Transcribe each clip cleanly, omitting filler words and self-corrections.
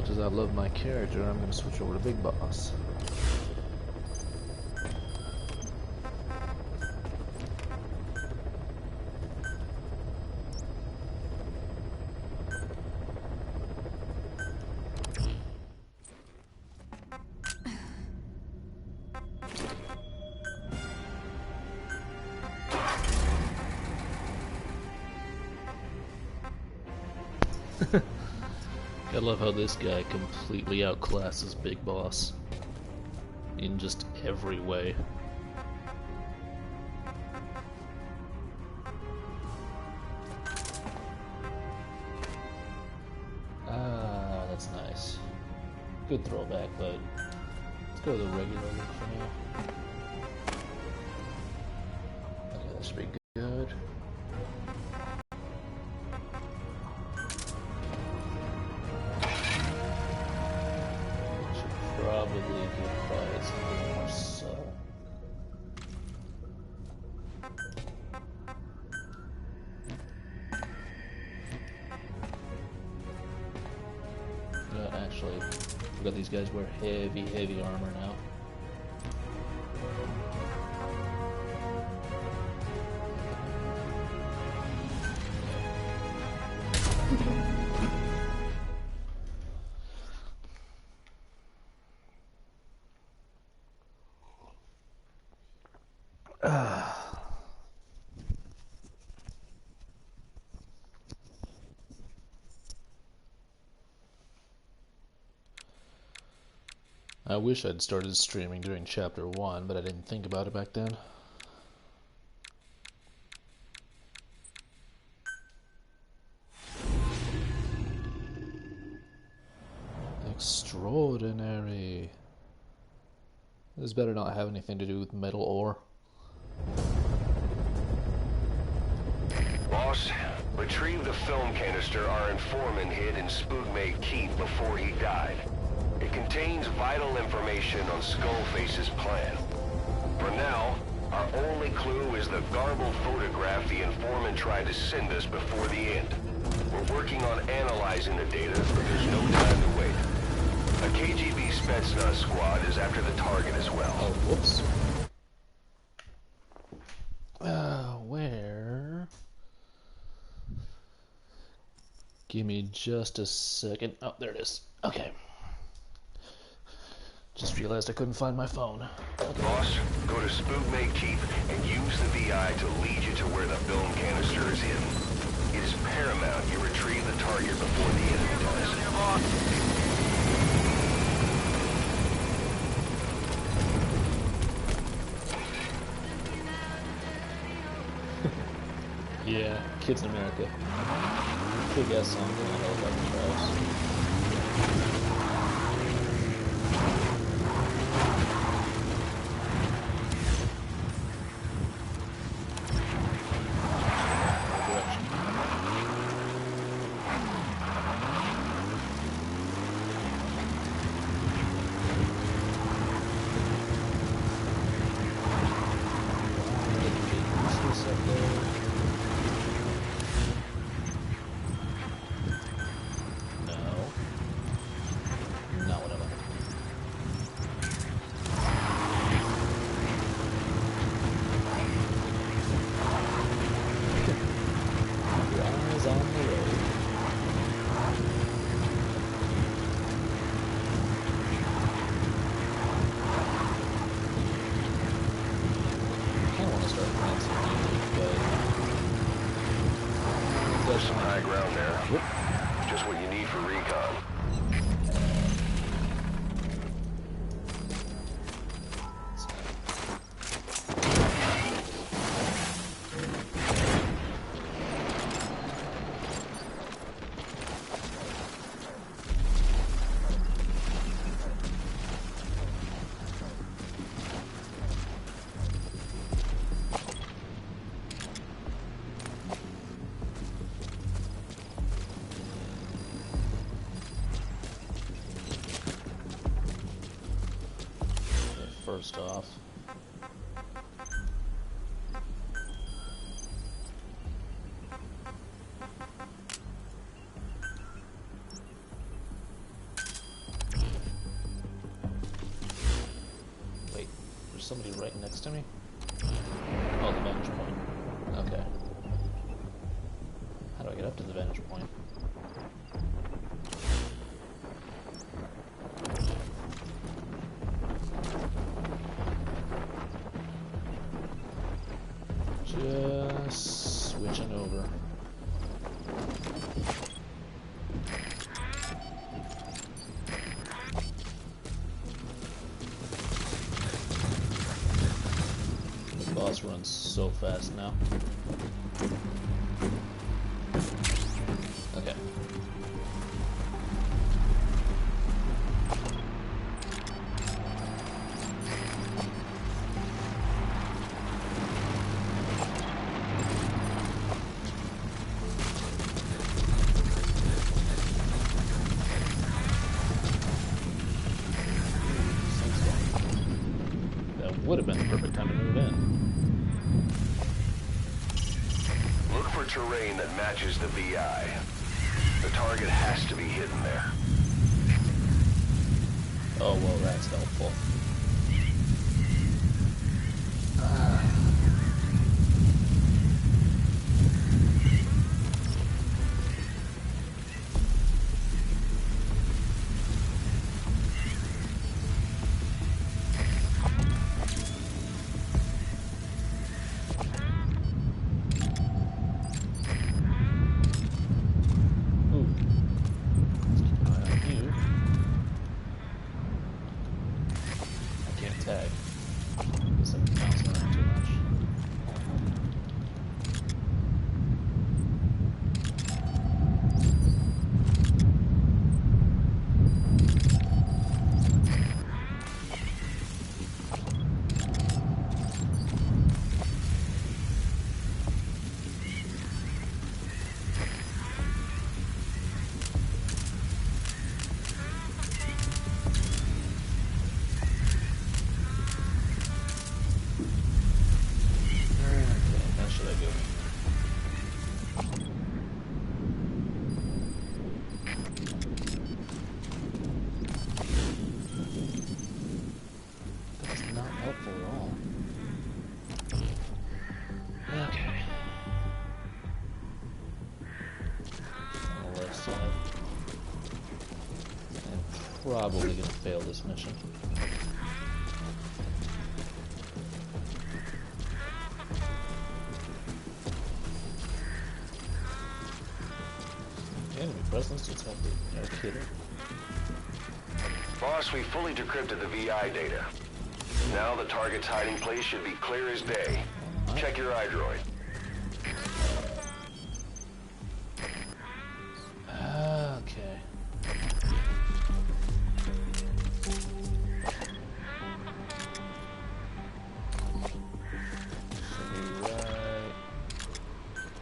much as I love my character, I'm going to switch over to Big Boss. I love how this guy completely outclasses Big Boss in just every way. Ah, that's nice. Good throwback, but let's go to the regular look for now. Okay, that should be good. Probably could buy something more subtle. Actually, we got these guys wear heavy armor now. I wish I'd started streaming during Chapter 1, but I didn't think about it back then. Extraordinary. This better not have anything to do with metal ore. Boss, retrieve the film canister our informant hid in Spookmate Keep before he died. It contains vital information on Skullface's plan. For now, our only clue is the garbled photograph the informant tried to send us before the end. We're working on analyzing the data, but there's no time to wait. A KGB Spetsnaz squad is after the target as well. Oh, whoops. Where? Give me just a second. Oh, there it is. Okay. Just realized I couldn't find my phone. Okay. Boss, go to Spookmate Keep and use the VI to lead you to where the film canister is hidden. It is paramount you retrieve the target before the enemy does. Yeah, kids in America. Big ass song going on helicopter trials. There's some high ground there. Yep. Just what you need for recon. First off, somebody right next to me? Oh, the vantage point. Okay. How do I get up to the vantage point? Just switching over. The boss runs so fast now. Okay. Would have been the perfect time to move in. Look for terrain that matches the VI. The target has to be hidden there. Oh, well, that's helpful. Tag. Guess I'm bouncing around too much. Probably gonna fail this mission. Enemy presence detected. No kidding. Boss, we fully decrypted the VI data. Now the target's hiding place should be clear as day. Check your iDroid. Okay. Should be right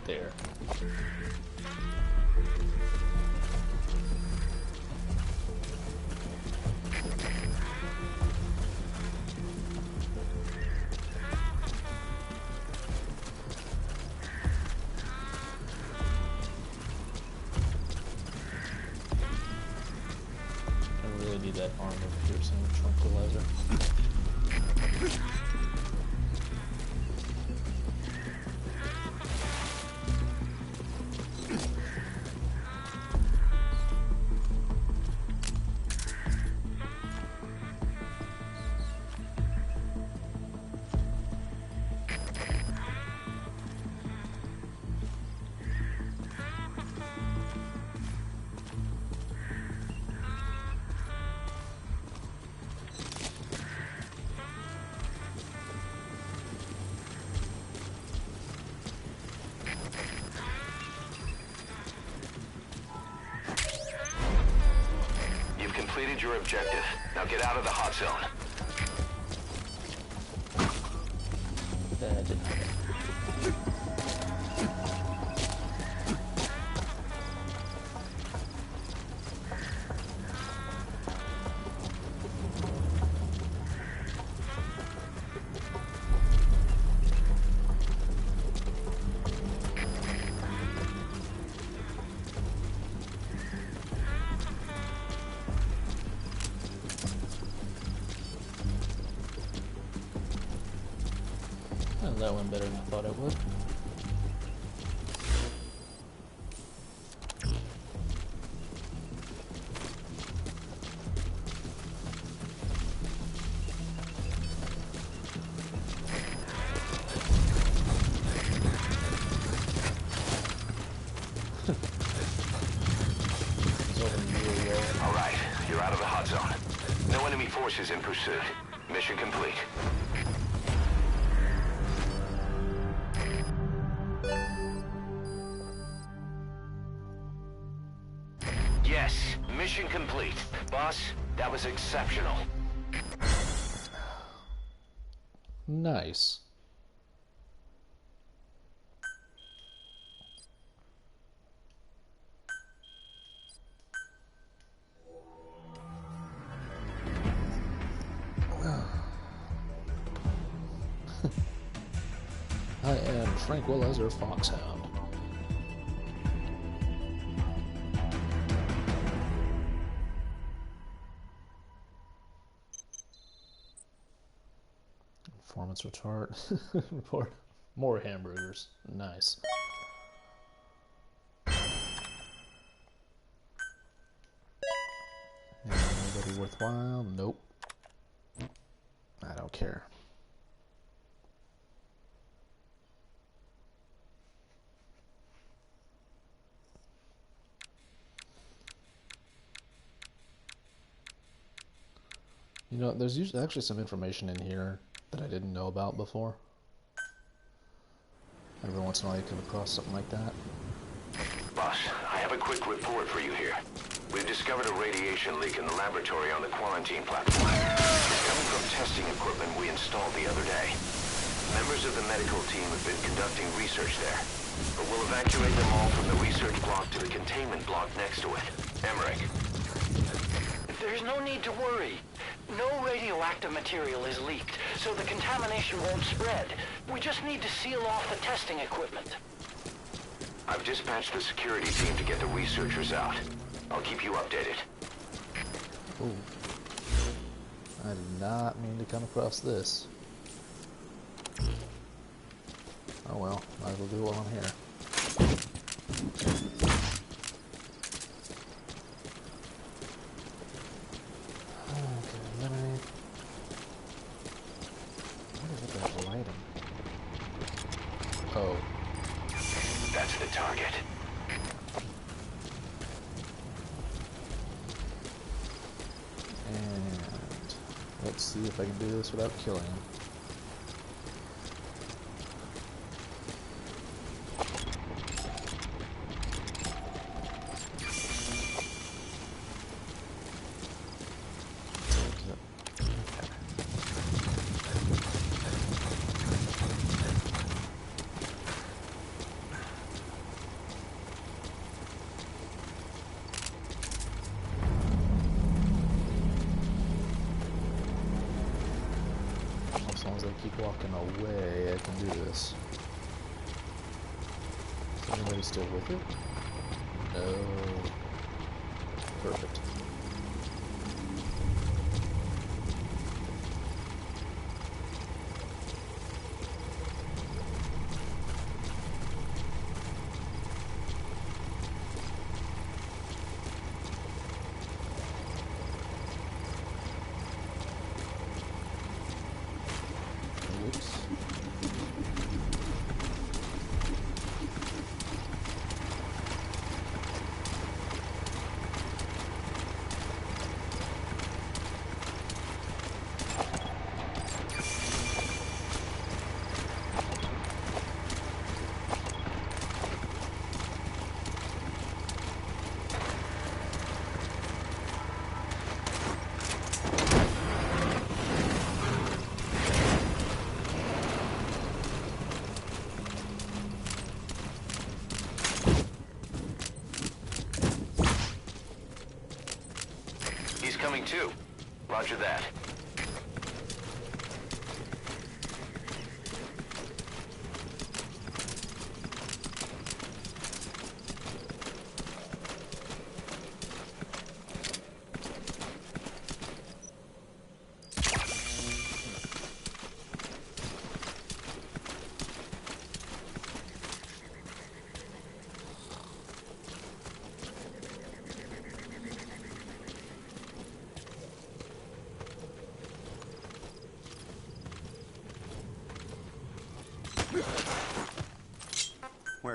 there. Need that armor piercing tranquilizer. Completed your objective. Now get out of the hot zone. That didn't happen. that went better than I thought it would. Alright, you're out of the hot zone. No enemy forces in pursuit. Mission complete. Yes, mission complete. Boss, that was exceptional. Nice. I am Tranquilizer Foxhound. Performance report. More hamburgers. Nice. Anybody worthwhile? Nope. I don't care. You know, there's usually actually some information in here that I didn't know about before. Every once in a while you come across something like that. Boss, I have a quick report for you here. We've discovered a radiation leak in the laboratory on the quarantine platform. It's coming from testing equipment we installed the other day. Members of the medical team have been conducting research there, but we'll evacuate them all from the research block to the containment block next to it. Emmerich. There's no need to worry. No radioactive material is leaked, so the contamination won't spread. We just need to seal off the testing equipment. I've dispatched the security team to get the researchers out. I'll keep you updated. Ooh. I did not mean to come across this. Oh well, might as well do it while I'm here. Oh. That's the target. And let's see if I can do this without killing him. As long as I keep walking away, I can do this. Is anybody still with it? No. Perfect. Coming too. Roger that.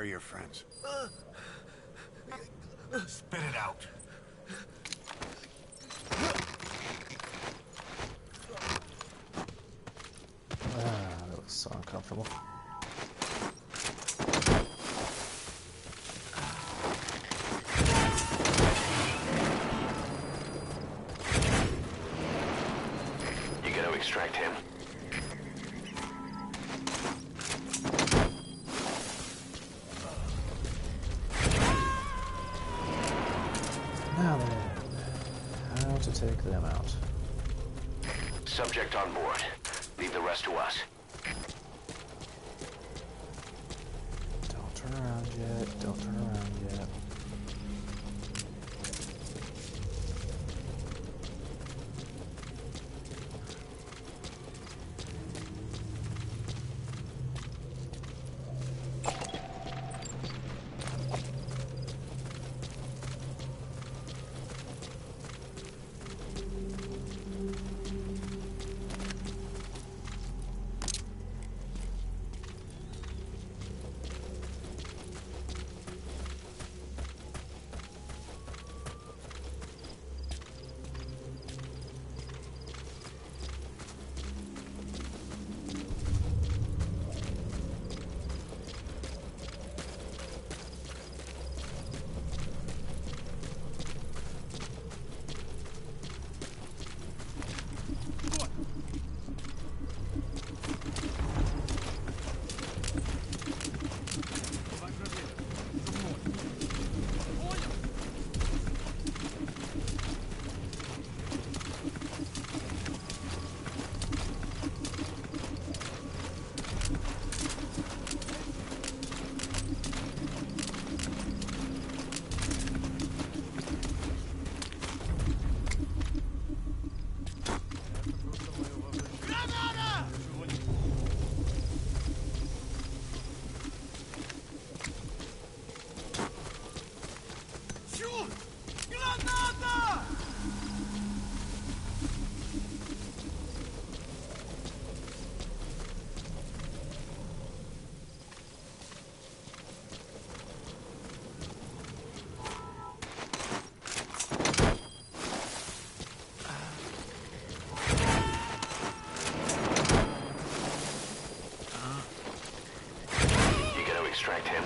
your friends? Spit it out. That looks so uncomfortable. You gonna extract him? Now then, how to take them out. Subject on board. Leave the rest to us. Don't turn around yet. Don't turn around yet. Extract him.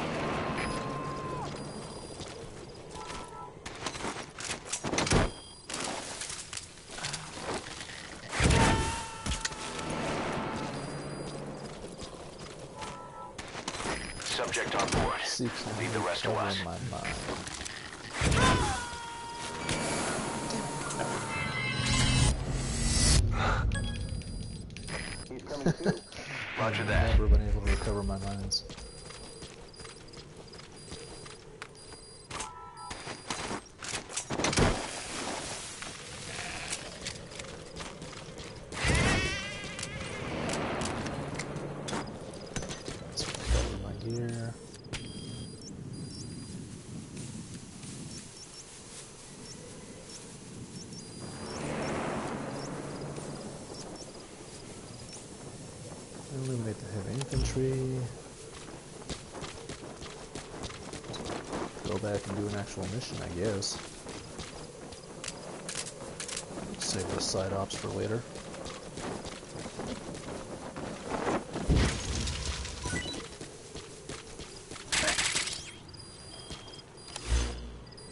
Subject on board. Leave the rest to us. My mind. He's coming too. Roger that. I've never been able to recover my mines. Let's recover my gear. Eliminate the heavy infantry. Go back and do an actual mission, I guess. Save the side ops for later.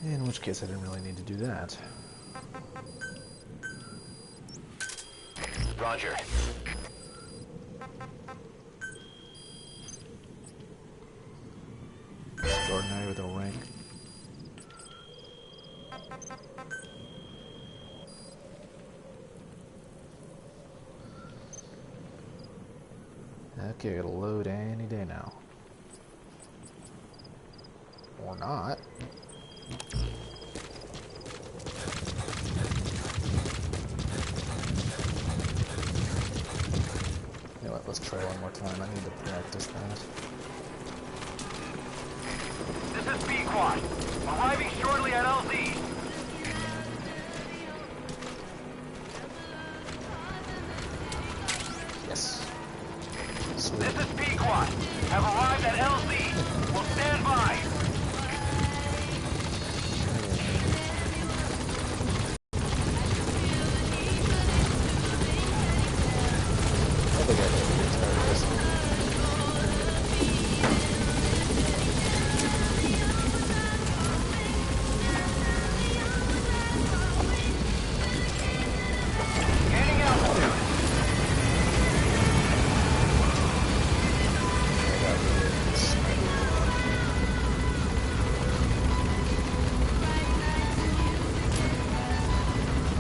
In which case I didn't really need to do that. Roger. Extraordinary with a rank. Okay, I gotta load any day now. Or not. You know what, let's try one more time. I need to practice that. This is B-Quad. Arriving shortly at LZ. Yes. Sweet. This is B-Quad. Have arrived at LZ. Will stand by.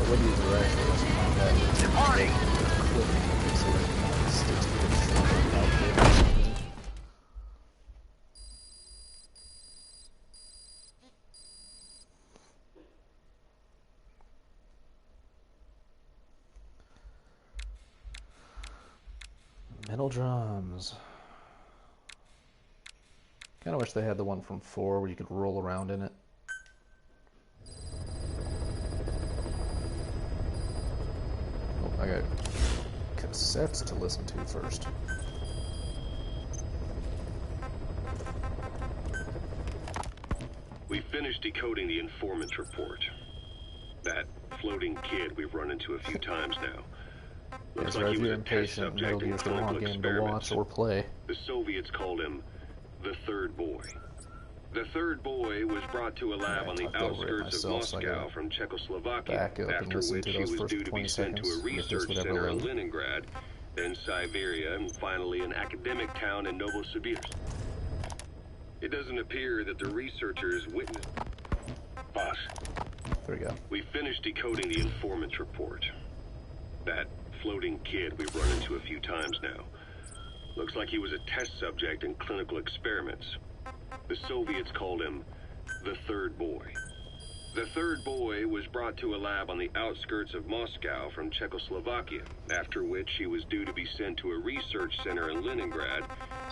would use the rifle as combat. Departing! Clipping, so that it sticks to the shoulder outfit or something. Metal drums. Kind of wish they had the one from 4 where you could roll around in it. Oh, I got cassettes to listen to first. We finished decoding the informant's report. That floating kid we've run into a few times now. Looks like he was a test subject in clinical experiments. Or play. The Soviets called him the Third Boy. The Third Boy was brought to a lab on the outskirts of Moscow from Czechoslovakia, after which he was due to be sent to a research center in Leningrad, then Siberia, and finally an academic town in Novosibirsk. It doesn't appear that the researchers witnessed... Boss. There we go. We finished decoding the informant's report. That floating kid we've run into a few times now. Looks like he was a test subject in clinical experiments. The Soviets called him the Third Boy. The Third Boy was brought to a lab on the outskirts of Moscow from Czechoslovakia, after which he was due to be sent to a research center in Leningrad,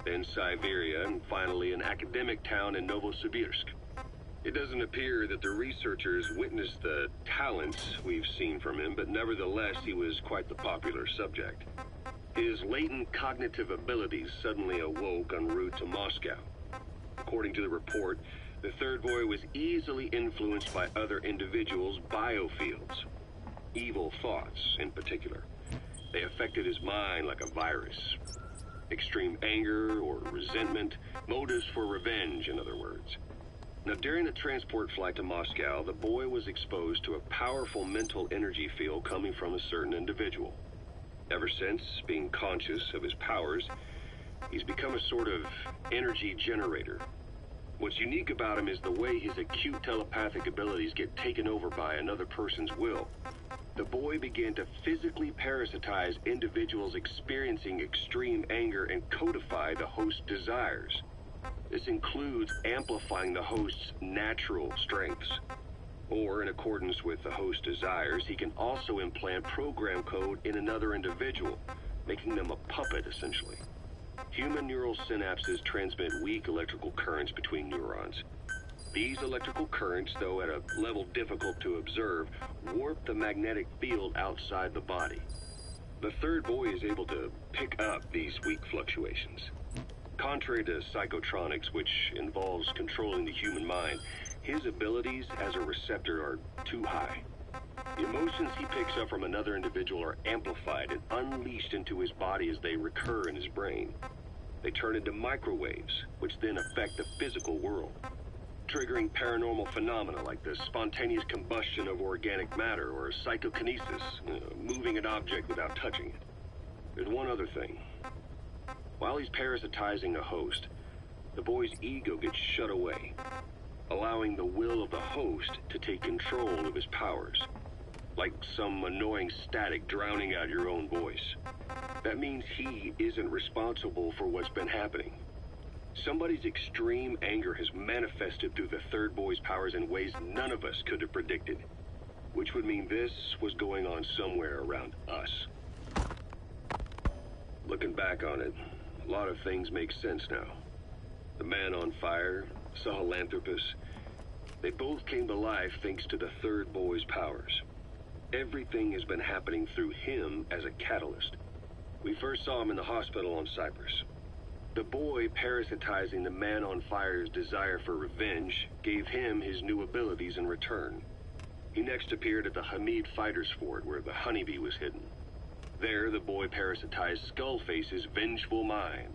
then Siberia, and finally an academic town in Novosibirsk. It doesn't appear that the researchers witnessed the talents we've seen from him, but nevertheless he was quite the popular subject. His latent cognitive abilities suddenly awoke en route to Moscow. According to the report, the Third Boy was easily influenced by other individuals' biofields. Evil thoughts, in particular. They affected his mind like a virus. Extreme anger or resentment, motives for revenge, in other words. Now, during the transport flight to Moscow, the boy was exposed to a powerful mental energy field coming from a certain individual. Ever since, being conscious of his powers, he's become a sort of energy generator. What's unique about him is the way his acute telepathic abilities get taken over by another person's will. The boy began to physically parasitize individuals experiencing extreme anger and codify the host's desires. This includes amplifying the host's natural strengths. Or, in accordance with the host's desires, he can also implant program code in another individual, making them a puppet, essentially. Human neural synapses transmit weak electrical currents between neurons. These electrical currents, though at a level difficult to observe, warp the magnetic field outside the body. The Third Boy is able to pick up these weak fluctuations. Contrary to psychotronics, which involves controlling the human mind, his abilities as a receptor are too high. The emotions he picks up from another individual are amplified and unleashed into his body as they recur in his brain. They turn into microwaves, which then affect the physical world, triggering paranormal phenomena like the spontaneous combustion of organic matter or psychokinesis, moving an object without touching it. There's one other thing. While he's parasitizing a host, the boy's ego gets shut away, allowing the will of the host to take control of his powers, like some annoying static drowning out your own voice. That means he isn't responsible for what's been happening. Somebody's extreme anger has manifested through the Third Boy's powers in ways none of us could have predicted, which would mean this was going on somewhere around us. Looking back on it, a lot of things make sense now. The man on fire, Sahelanthropus, they both came to life thanks to the Third Boy's powers. Everything has been happening through him as a catalyst. We first saw him in the hospital on Cyprus. The boy parasitizing the man on fire's desire for revenge gave him his new abilities in return. He next appeared at the Hamid Fighters Fort where the honeybee was hidden. There, the boy parasitized Skullface's vengeful mind.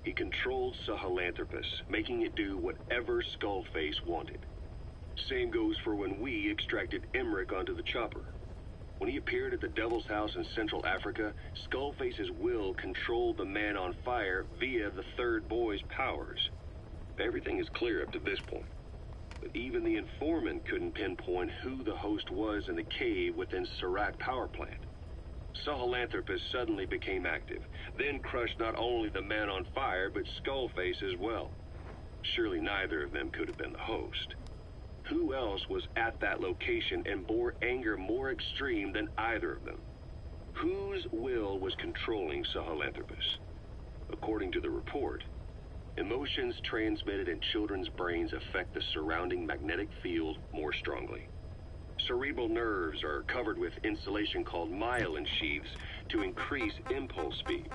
He controlled Sahelanthropus, making it do whatever Skullface wanted. Same goes for when we extracted Emmerich onto the chopper. When he appeared at the Devil's House in Central Africa, Skullface's will controlled the man on fire via the Third Boy's powers. Everything is clear up to this point. But even Even the informant couldn't pinpoint who the host was in the cave within Serac power plant. Sahelanthropus suddenly became active, then crushed not only the man on fire, but Skullface as well. Surely neither of them could have been the host. Who else was at that location and bore anger more extreme than either of them? Whose will was controlling Sahelanthropus? According to the report, emotions transmitted in children's brains affect the surrounding magnetic field more strongly. Cerebral nerves are covered with insulation called myelin sheaths to increase impulse speed.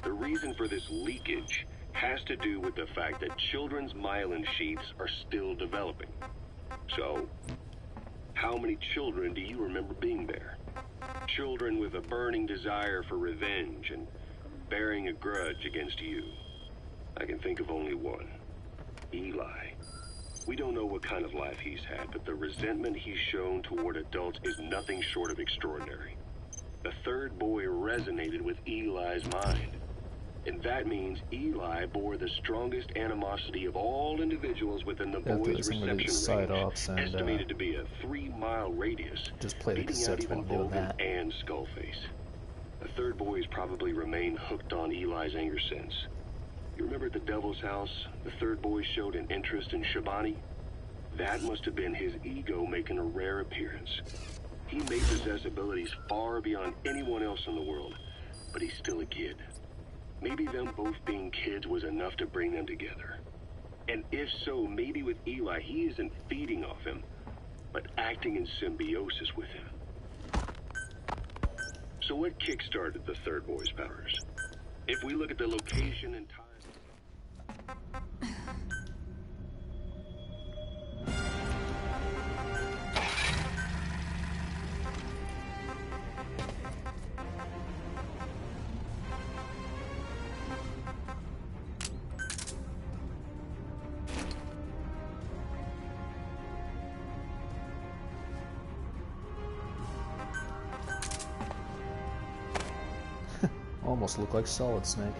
The reason for this leakage has to do with the fact that children's myelin sheaths are still developing. So, how many children do you remember being there? Children with a burning desire for revenge and bearing a grudge against you. I can think of only one. Eli. We don't know what kind of life he's had, but the resentment he's shown toward adults is nothing short of extraordinary. The third boy resonated with Eli's mind. And that means Eli bore the strongest animosity of all individuals within the boy's reception range, estimated to be a 3-mile radius, just play the beating out cassettes even while doing Vulcan that. and Skullface. The third boy has probably remained hooked on Eli's anger since. You remember at the Devil's House, the third boy showed an interest in Shabani? That must have been his ego making a rare appearance. He may possess abilities far beyond anyone else in the world, but he's still a kid. Maybe them both being kids was enough to bring them together. And if so, maybe with Eli, he isn't feeding off him, but acting in symbiosis with him. So what kick-started the third boy's powers? If we look at the location and time... Almost look like Solid Snake.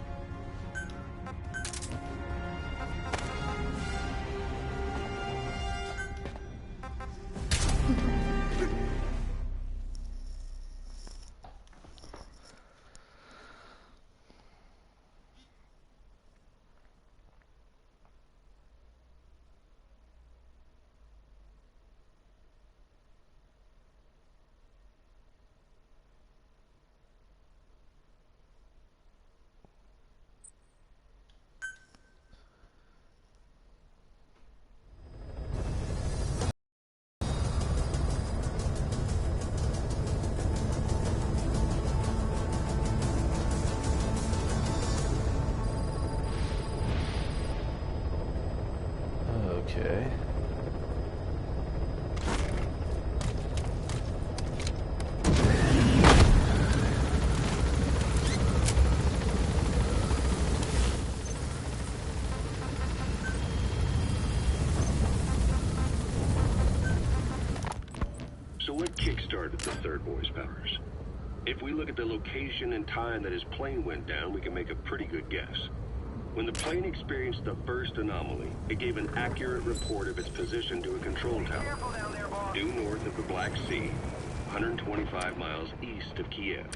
Okay. So what kick-started the third boy's powers? If we look at the location and time that his plane went down, we can make a pretty good guess. When the plane experienced the first anomaly, it gave an accurate report of its position to a control tower, due north of the Black Sea, 125 miles east of Kiev.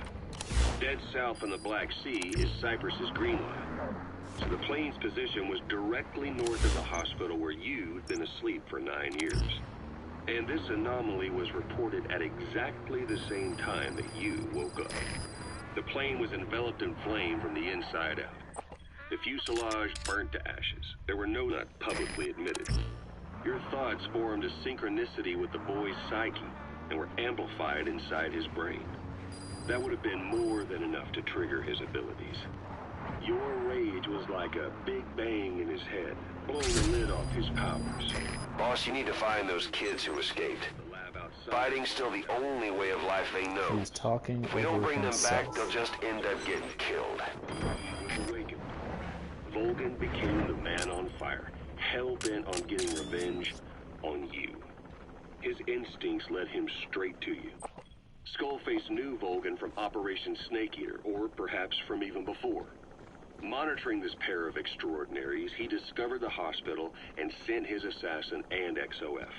Dead south on the Black Sea is Cyprus's Green Line. So the plane's position was directly north of the hospital where you'd been asleep for 9 years. And this anomaly was reported at exactly the same time that you woke up. The plane was enveloped in flame from the inside out. The fuselage burnt to ashes. There were no not publicly admitted. Your thoughts formed a synchronicity with the boy's psyche and were amplified inside his brain. That would have been more than enough to trigger his abilities. Your rage was like a big bang in his head, blowing the lid off his powers. Boss, you need to find those kids who escaped. Fighting's still the only way of life they know. He's talking If we don't over bring them himself. back, they'll just end up getting killed. Awakened. Vulcan became the man on fire, hell-bent on getting revenge on you. His instincts led him straight to you. Skullface knew Vulcan from Operation Snake Eater, or perhaps from even before. Monitoring this pair of extraordinaries, he discovered the hospital and sent his assassin and XOF.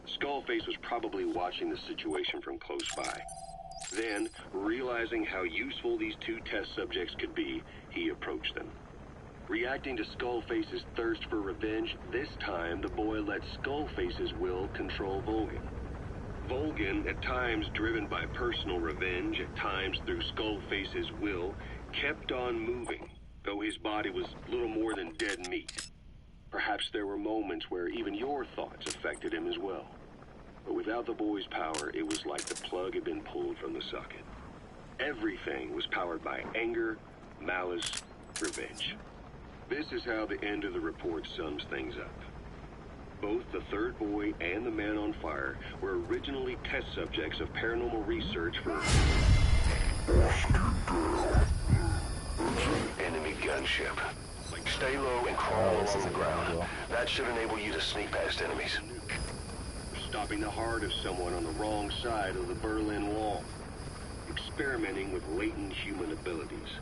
Skullface was probably watching the situation from close by. Then, realizing how useful these two test subjects could be, he approached them. Reacting to Skullface's thirst for revenge, this time the boy let Skullface's will control Volgin. Volgin, at times driven by personal revenge, at times through Skullface's will, kept on moving, though his body was little more than dead meat. Perhaps there were moments where even your thoughts affected him as well. But without the boy's power, it was like the plug had been pulled from the socket. Everything was powered by anger, malice, revenge. This is how the end of the report sums things up. Both the third boy and the man on fire were originally test subjects of paranormal research for enemy gunship. Stay low and crawl along the ground. That should enable you to sneak past enemies. stopping the heart of someone on the wrong side of the Berlin Wall, experimenting with latent human abilities.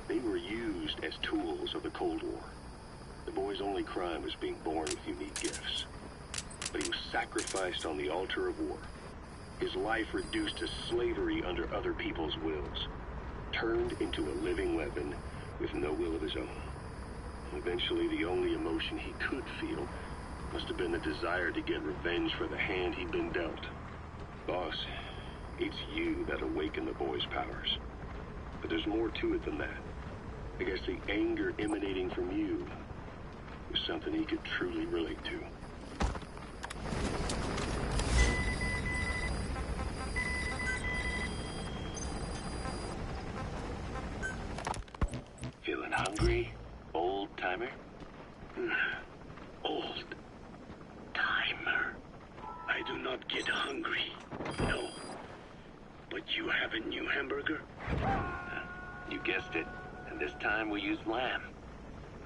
They were used as tools of the Cold War. The boy's only crime was being born with unique gifts. But he was sacrificed on the altar of war. His life reduced to slavery under other people's wills. Turned into a living weapon with no will of his own. Eventually, the only emotion he could feel must have been the desire to get revenge for the hand he'd been dealt. Boss, it's you that awakened the boy's powers. But there's more to it than that. I guess the anger emanating from you was something he could truly relate to. Feeling hungry, old-timer? Old-timer. I do not get hungry, no. But you have a new hamburger? You guessed it. And this time we used lamb.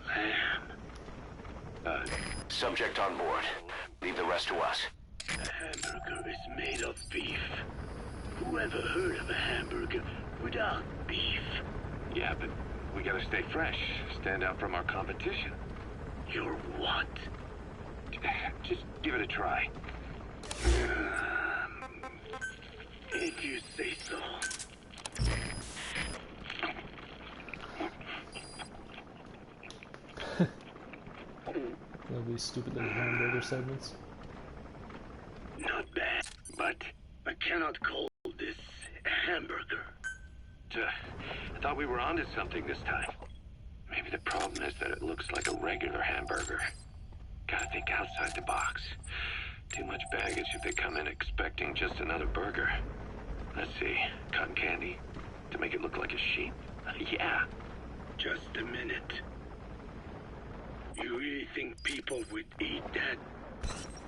Lamb. Subject on board. Leave the rest to us. A hamburger is made of beef. Who ever heard of a hamburger without beef? Yeah, but we gotta stay fresh. Stand out from our competition. You're what? Just give it a try. If you say so. These stupid little hamburger segments. Not bad, but I cannot call this a hamburger. I thought we were onto something this time. Maybe the problem is that it looks like a regular hamburger. Gotta think outside the box. Too much baggage if they come in expecting just another burger. Let's see, cotton candy to make it look like a sheep? Yeah. Just a minute. You really think people would eat that?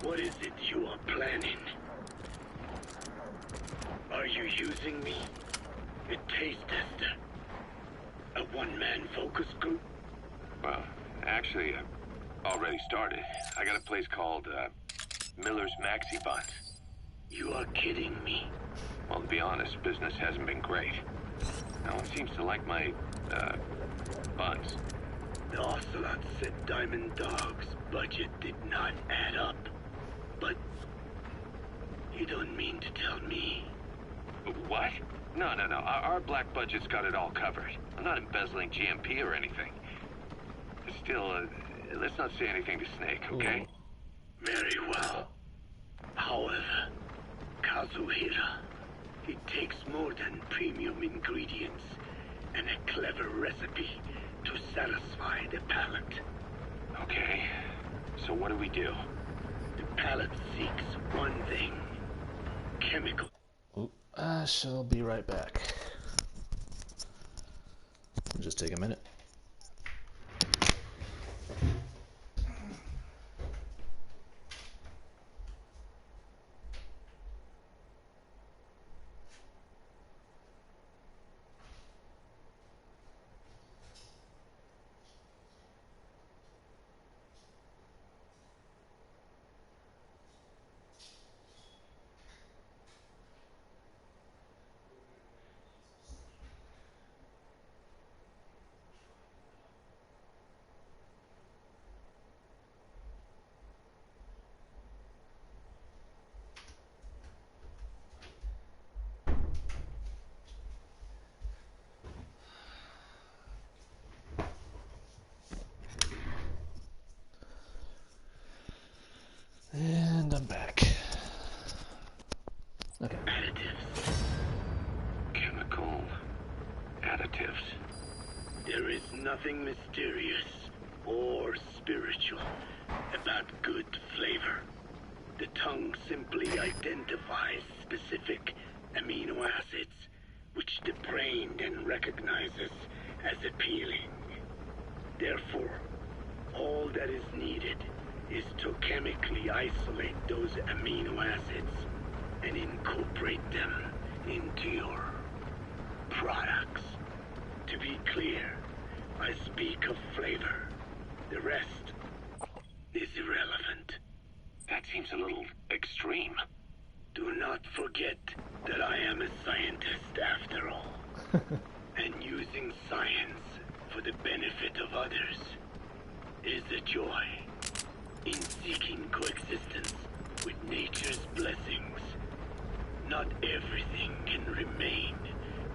What is it you are planning? Are you using me? A taste tester? A one-man focus group? Well, actually, I've already started. I got a place called, Miller's Maxi Buns. You are kidding me. Well, to be honest, business hasn't been great. No one seems to like my, buns. The Ocelot said Diamond Dog's budget did not add up. But you don't mean to tell me. What? No. Our black budget's got it all covered. I'm not embezzling GMP or anything. Still, let's not say anything to Snake, okay? Very well. However, Kazuhira, it takes more than premium ingredients and a clever recipe to satisfy the palate. Okay, so what do we do? The palate seeks one thing. Chemical. I shall be right back. Just take a minute. nothing mysterious or spiritual about good flavor. The tongue simply identifies specific amino acids, which the brain then recognizes as appealing. Therefore, all that is needed is to chemically isolate those amino acids and incorporate them into your products. To be clear, I speak of flavor. The rest is irrelevant. That seems a little extreme. Do not forget that I am a scientist after all. And using science for the benefit of others is a joy in seeking coexistence with nature's blessings. Not everything can remain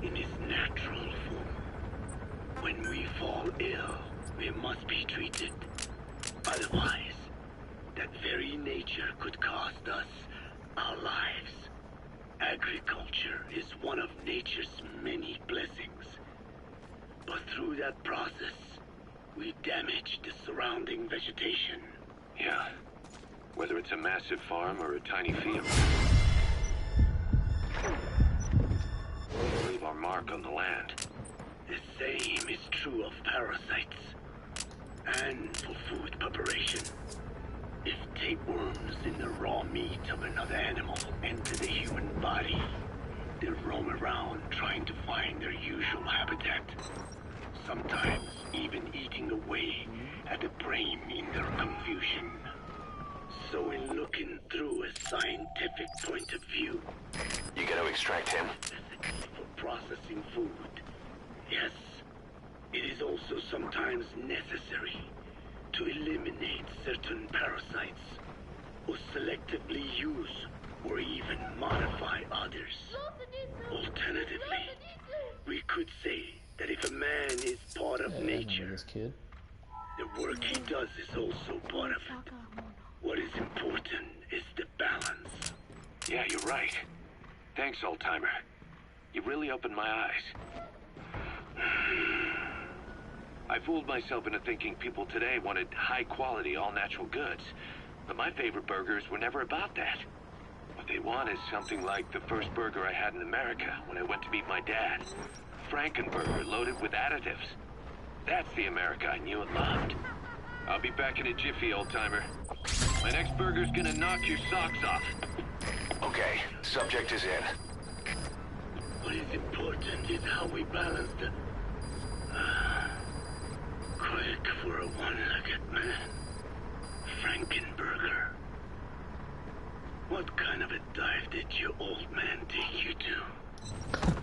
in its natural form. When we fall ill, we must be treated. Otherwise, that very nature could cost us our lives. Agriculture is one of nature's many blessings. But through that process, we damage the surrounding vegetation. Yeah. Whether it's a massive farm or a tiny field. We leave our mark on the land. The same is true of parasites. And for food preparation. If tapeworms in the raw meat of another animal enter the human body, they roam around trying to find their usual habitat. Sometimes even eating away at the brain in their confusion. So in looking through a scientific point of view... You gonna extract him? For processing food, yes. It is also sometimes necessary to eliminate certain parasites, or selectively use or even modify others. Alternatively, we could say that if a man is part of nature, this kid. the work he does is also part of it. What is important is the balance. Yeah, you're right. Thanks, old-timer. You really opened my eyes. I fooled myself into thinking people today wanted high-quality, all-natural goods. But my favorite burgers were never about that. What they want is something like the first burger I had in America when I went to meet my dad. Frankenburger loaded with additives. That's the America I knew and loved. I'll be back in a jiffy, old-timer. My next burger's gonna knock your socks off. Okay, subject is in. What is important is how we balance the... quick for a one-legged man. Frankenburger. What kind of a dive did your old man take you to?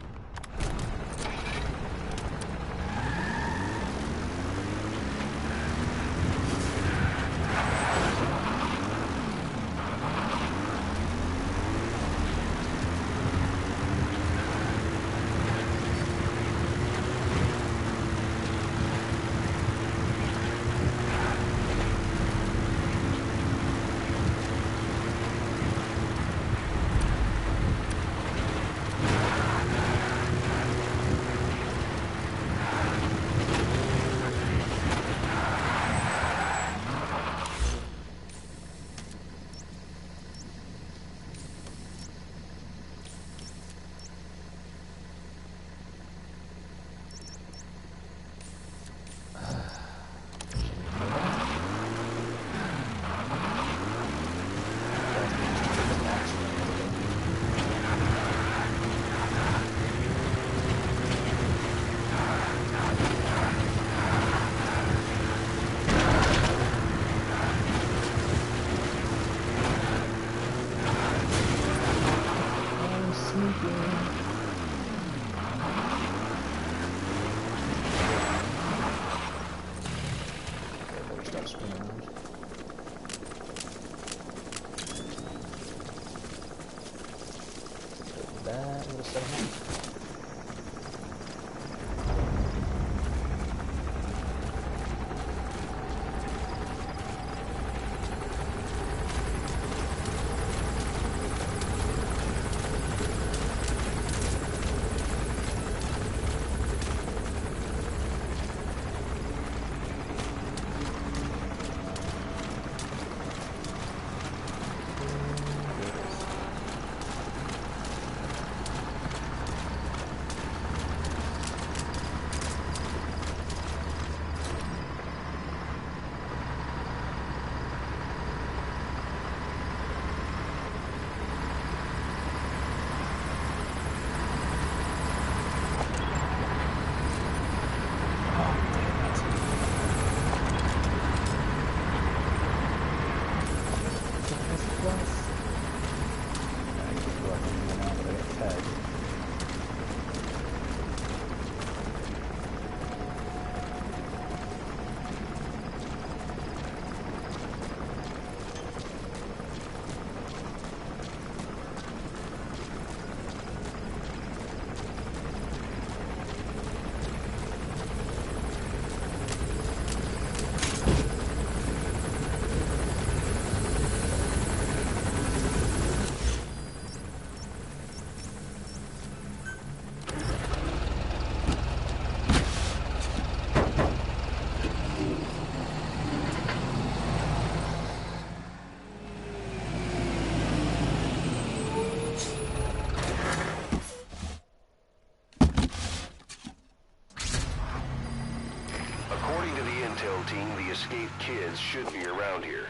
should be around here.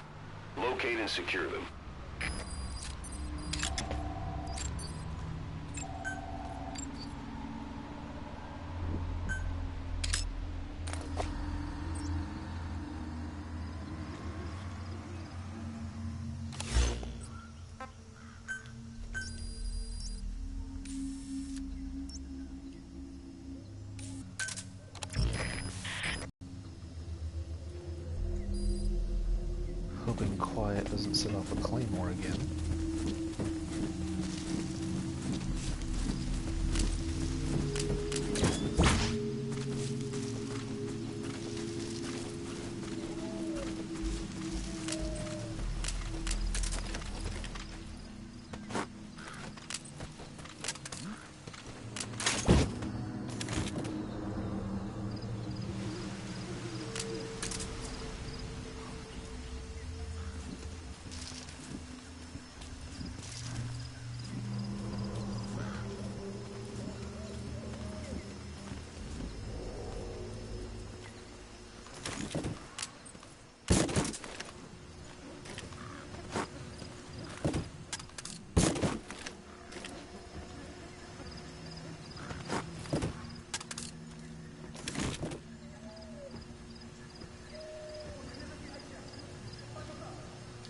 Locate and secure them. Hoping Quiet doesn't set off a claymore again.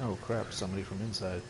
Oh crap, somebody from inside.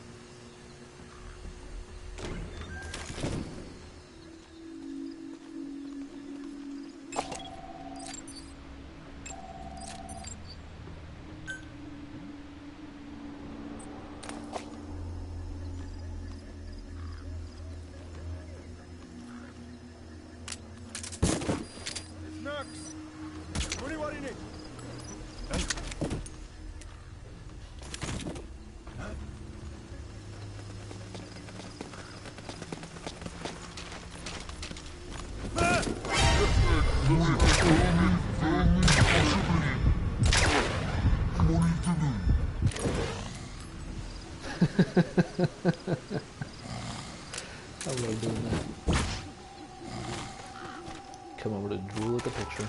I love doing that. Come over to drool at the picture.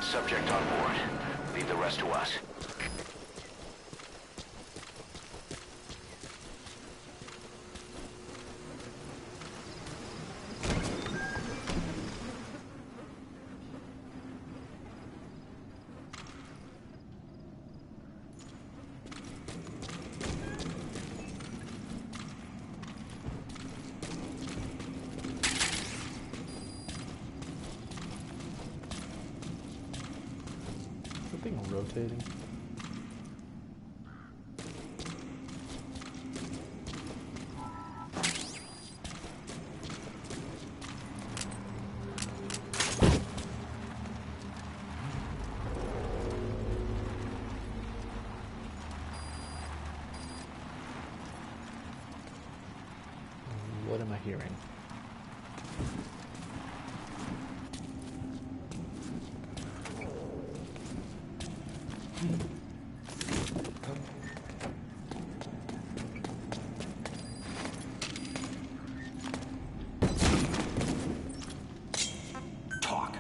Subject on board. Leave the rest to us. Thing rotating. What am I hearing? Talk.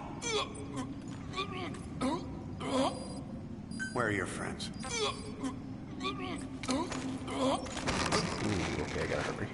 Where are your friends? Ooh, okay, I gotta hurry.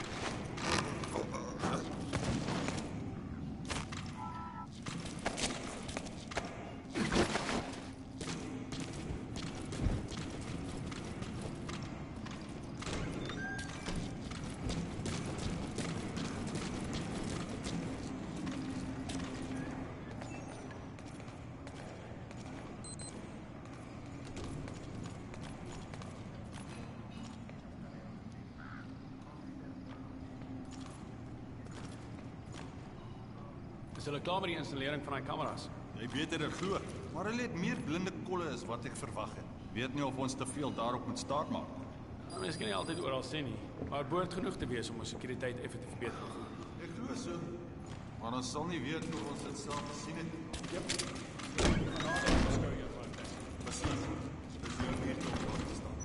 Is hulle klaar met die installering van die kameras? Jy weet dit glo, maar hulle het meer blinde kolle as wat ek verwag het. Weet nie of ons te veel daarop moet staat maak. Nou, mens kan nie altyd oral sê nie, maar het behoort genoeg te wees om ons sekuriteit effe te verbeter. Ek glo so, maar ons sal nie weet hoe ons dit self gesien het. Jep. Presies. Dis jou net om te staan.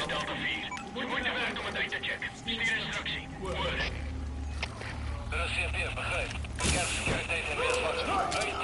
is Delta 4. Je moeite werkt om het uit te checken. Stuur instructie. Hoor. Dat is CFDF, begrijp. Kernsecurity en weerswakker. Uit.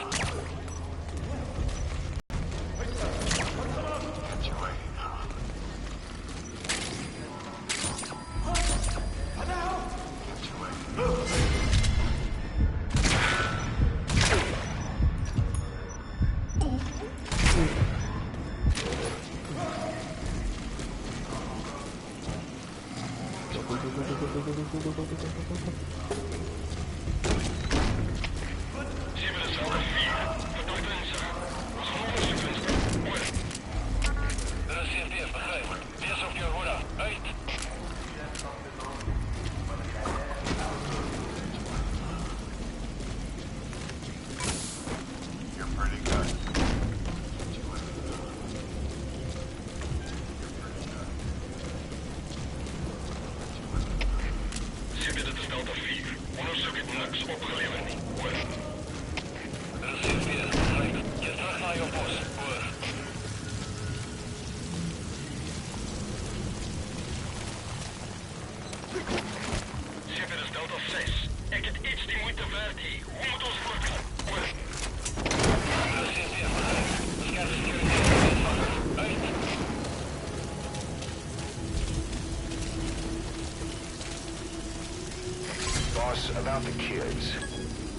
About the kids.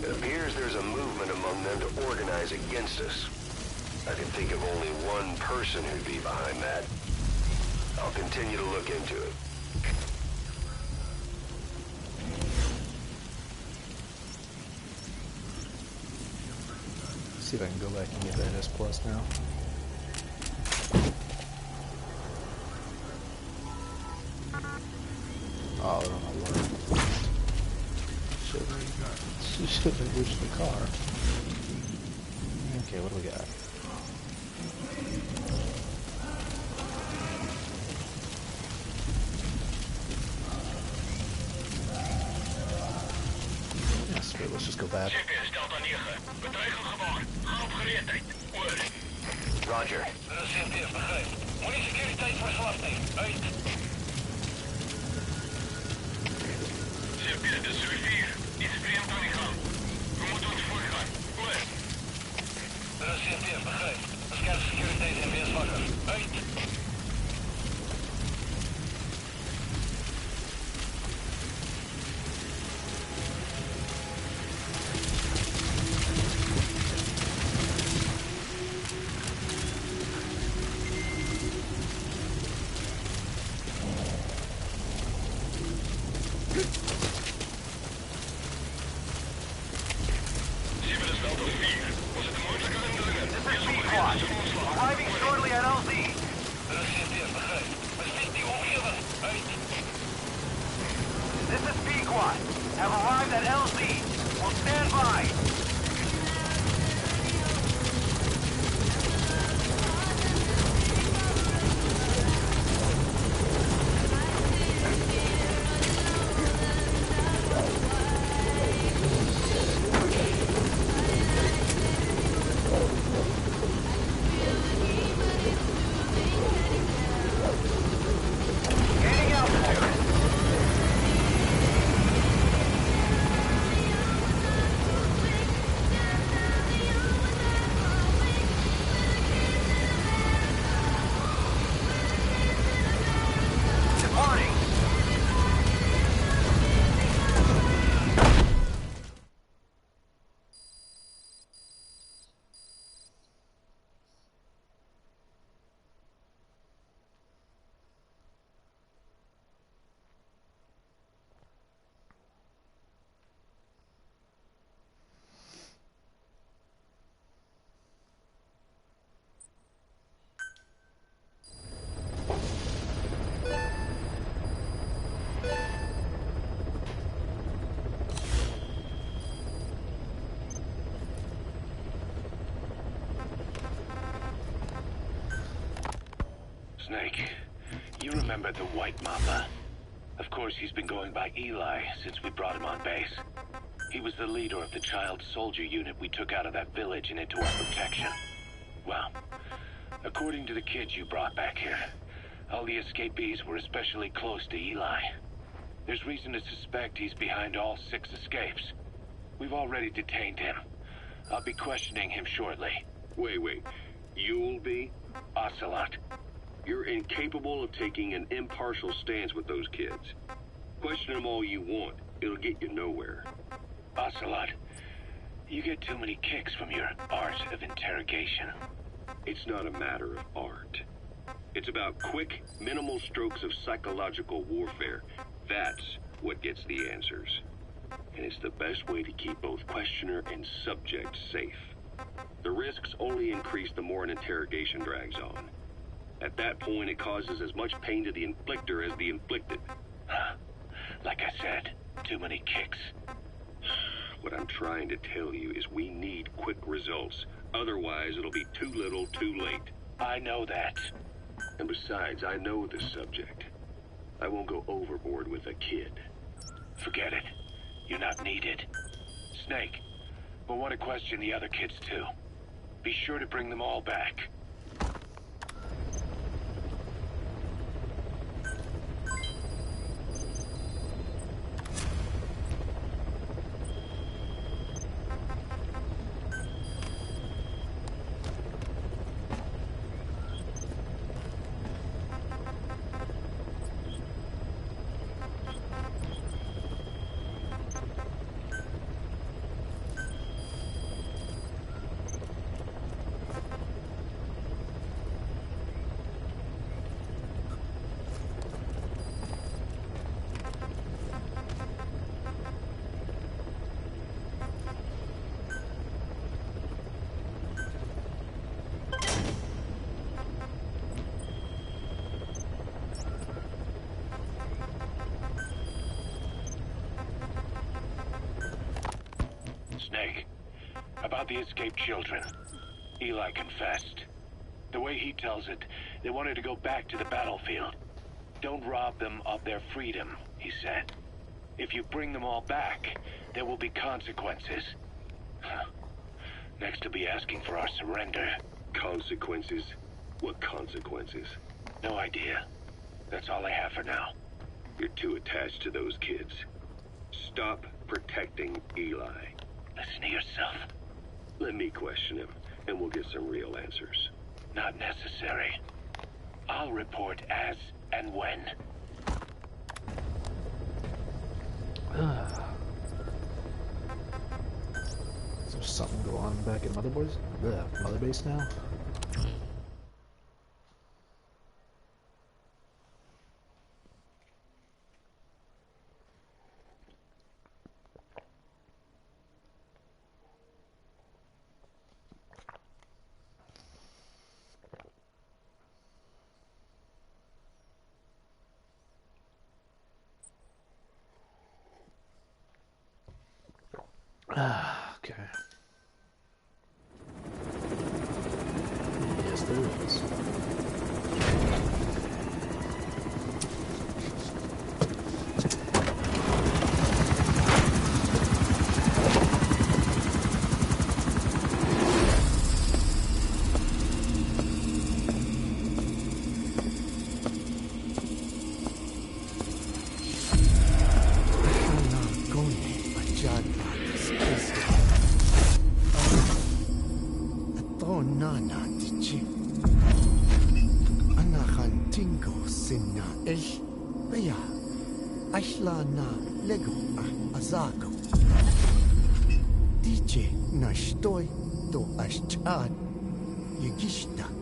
It appears there's a movement among them to organize against us. I can think of only one person who'd be behind that. I'll continue to look into it. See if I can go back and get that S plus now. Oh, I don't know where. She should have reached the car. Okay, what do we got? Yes, wait, let's just go back. Roger. Dit is rivier. Iets vreemd aan de gang. We moeten ons voorgaan. Hoor. Dat is CFDF, begrijp. Kernsecurity en weerswakker. Uit. Snake, you remember the White Mamba? Of course, he's been going by Eli since we brought him on base. He was the leader of the child soldier unit we took out of that village and into our protection. Well, according to the kids you brought back here, All the escapees were especially close to Eli. There's reason to suspect he's behind all 6 escapes. We've already detained him. I'll be questioning him shortly. Wait. You'll be? Ocelot. You're incapable of taking an impartial stance with those kids. Question them all you want. It'll get you nowhere. Ocelot, you get too many kicks from your art of interrogation. It's not a matter of art. It's about quick, minimal strokes of psychological warfare. That's what gets the answers. And it's the best way to keep both questioner and subject safe. The risks only increase the more an interrogation drags on. At that point, it causes as much pain to the inflictor as the inflicted. Like I said, too many kicks. What I'm trying to tell you is we need quick results. Otherwise, it'll be too little, too late. I know that. And besides, I know the subject. I won't go overboard with a kid. Forget it. You're not needed. Snake, we'll want to question the other kids too. Be sure to bring them all back. Snake, about the escaped children. Eli confessed. The way he tells it, they wanted to go back to the battlefield. Don't rob them of their freedom, he said. If you bring them all back, there will be consequences. Next, he'll be asking for our surrender. Consequences? What consequences? No idea. That's all I have for now. You're too attached to those kids. Stop protecting Eli. Listen to yourself. Let me question him, and we'll get some real answers. Not necessary. I'll report as and when. Is there something going on back at Mother Base now? Okay. Yes, there is.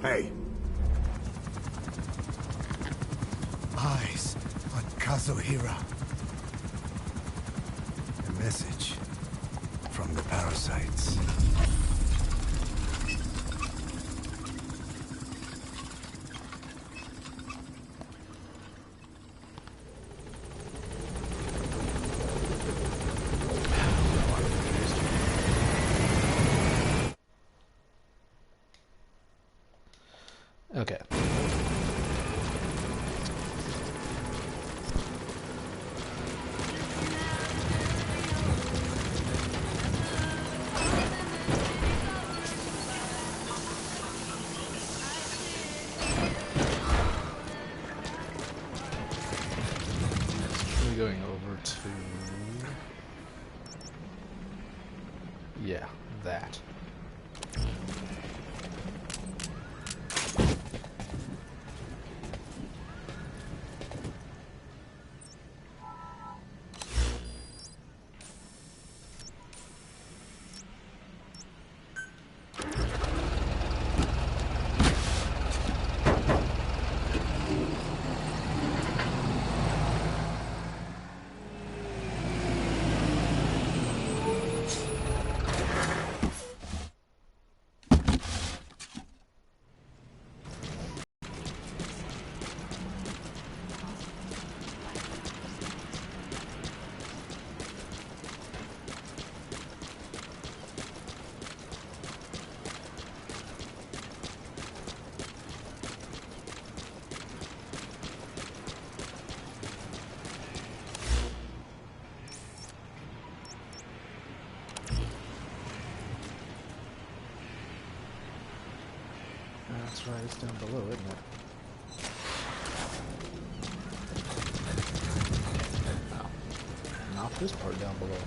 Hey. Eyes on Kazuhira. A message from the parasites. Okay. going over to... yeah, that. That's right, it's down below, isn't it? No, not this part down below.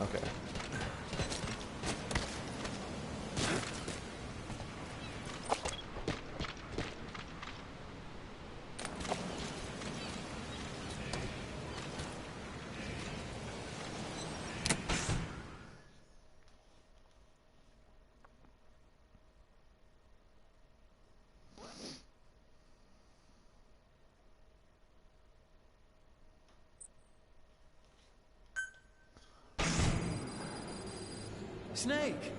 Okay. Snake!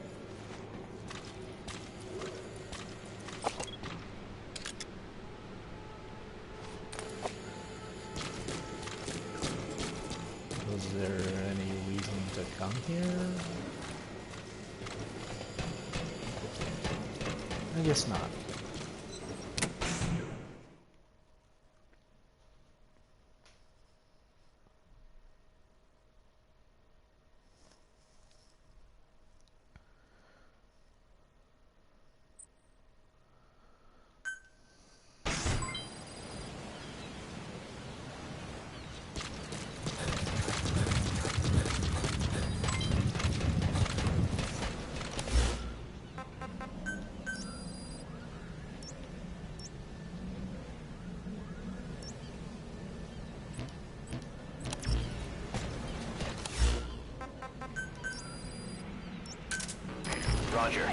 Was there any reason to come here? I guess not. Roger.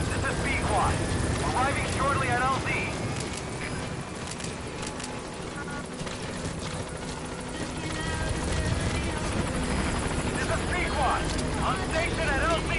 This is B-Quad. Arriving shortly at LZ. This is B-Quad. On station at LZ.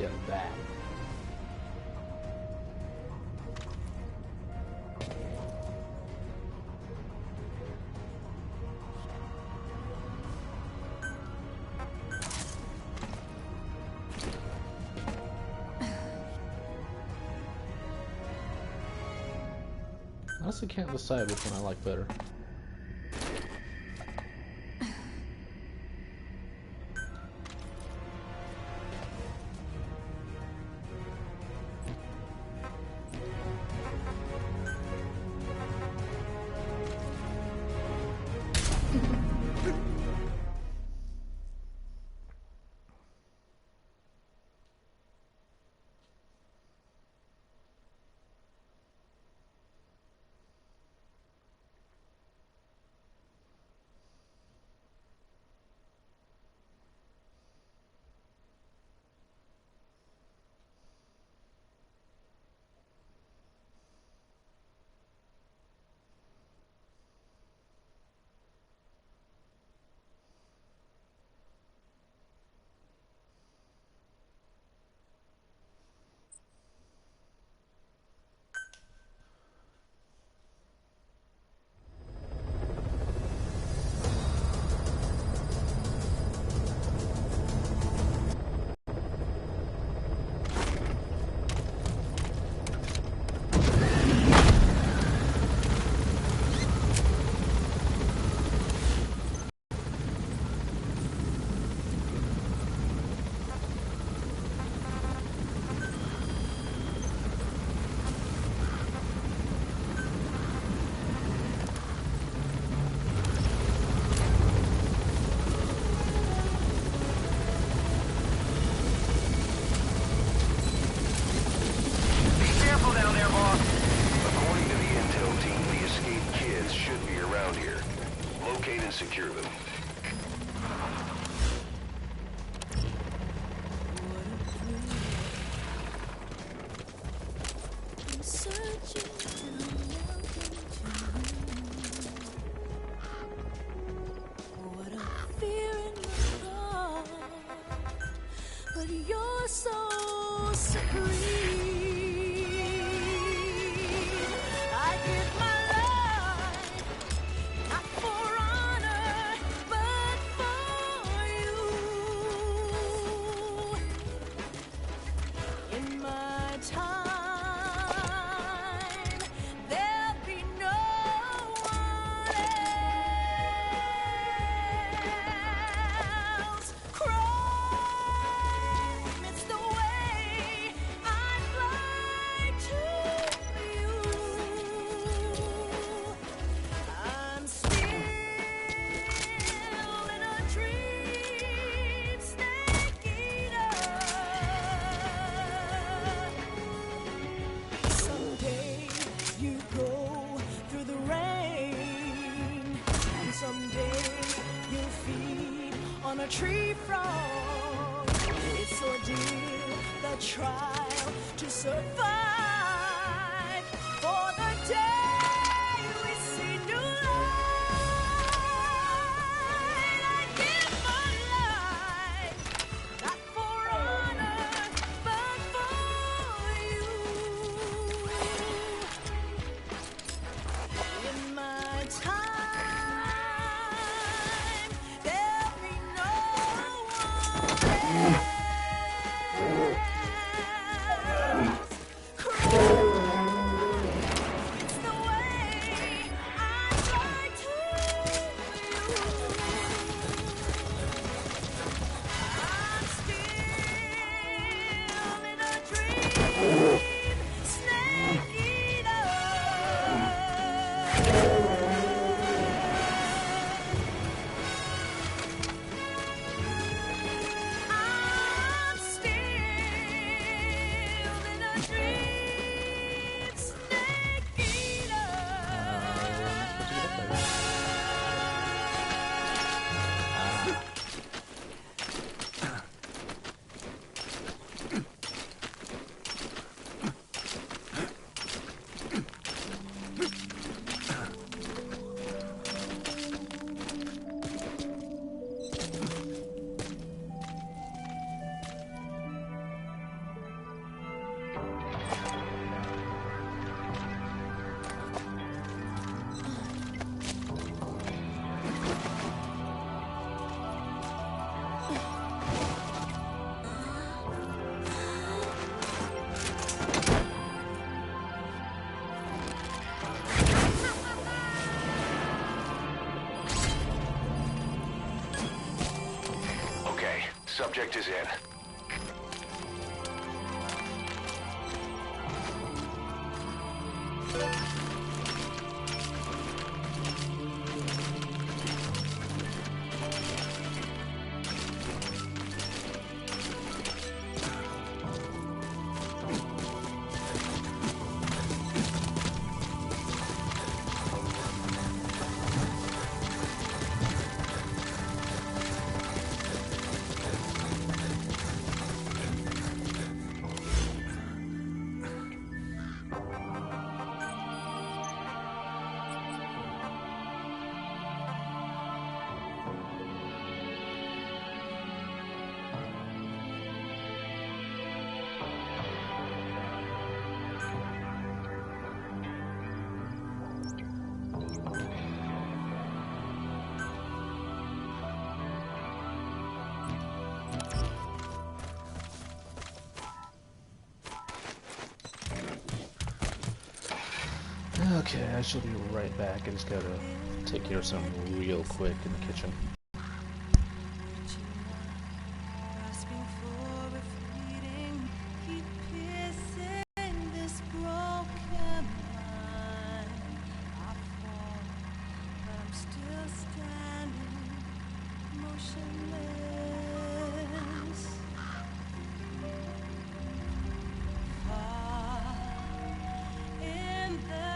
Yeah, that. I honestly can't decide which one I like better. Secure them. Tree frog, it's ordeal, the trial to survive. For the day we see new light, I give my life, not for honor, but for you. In my time. Cry suspect is in. Okay, I shall be right back. I just gotta take care of something real quick in the kitchen. Grasping for a fleeting, keep piercing this broken mind. I fall, but I'm still standing, motionless. Far in the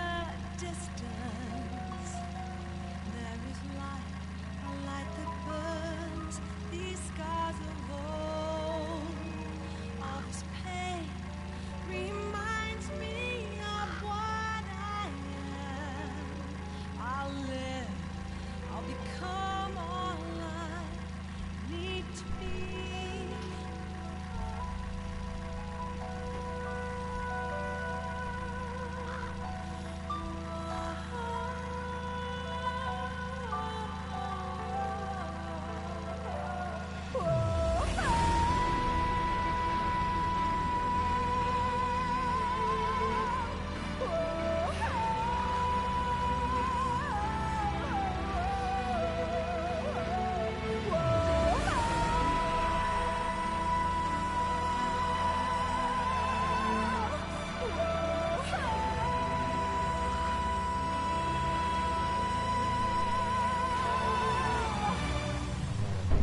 distance, there is light, a light that burns these scars of old. All this pain reminds me of what I am. I'll live, I'll become all I need to be.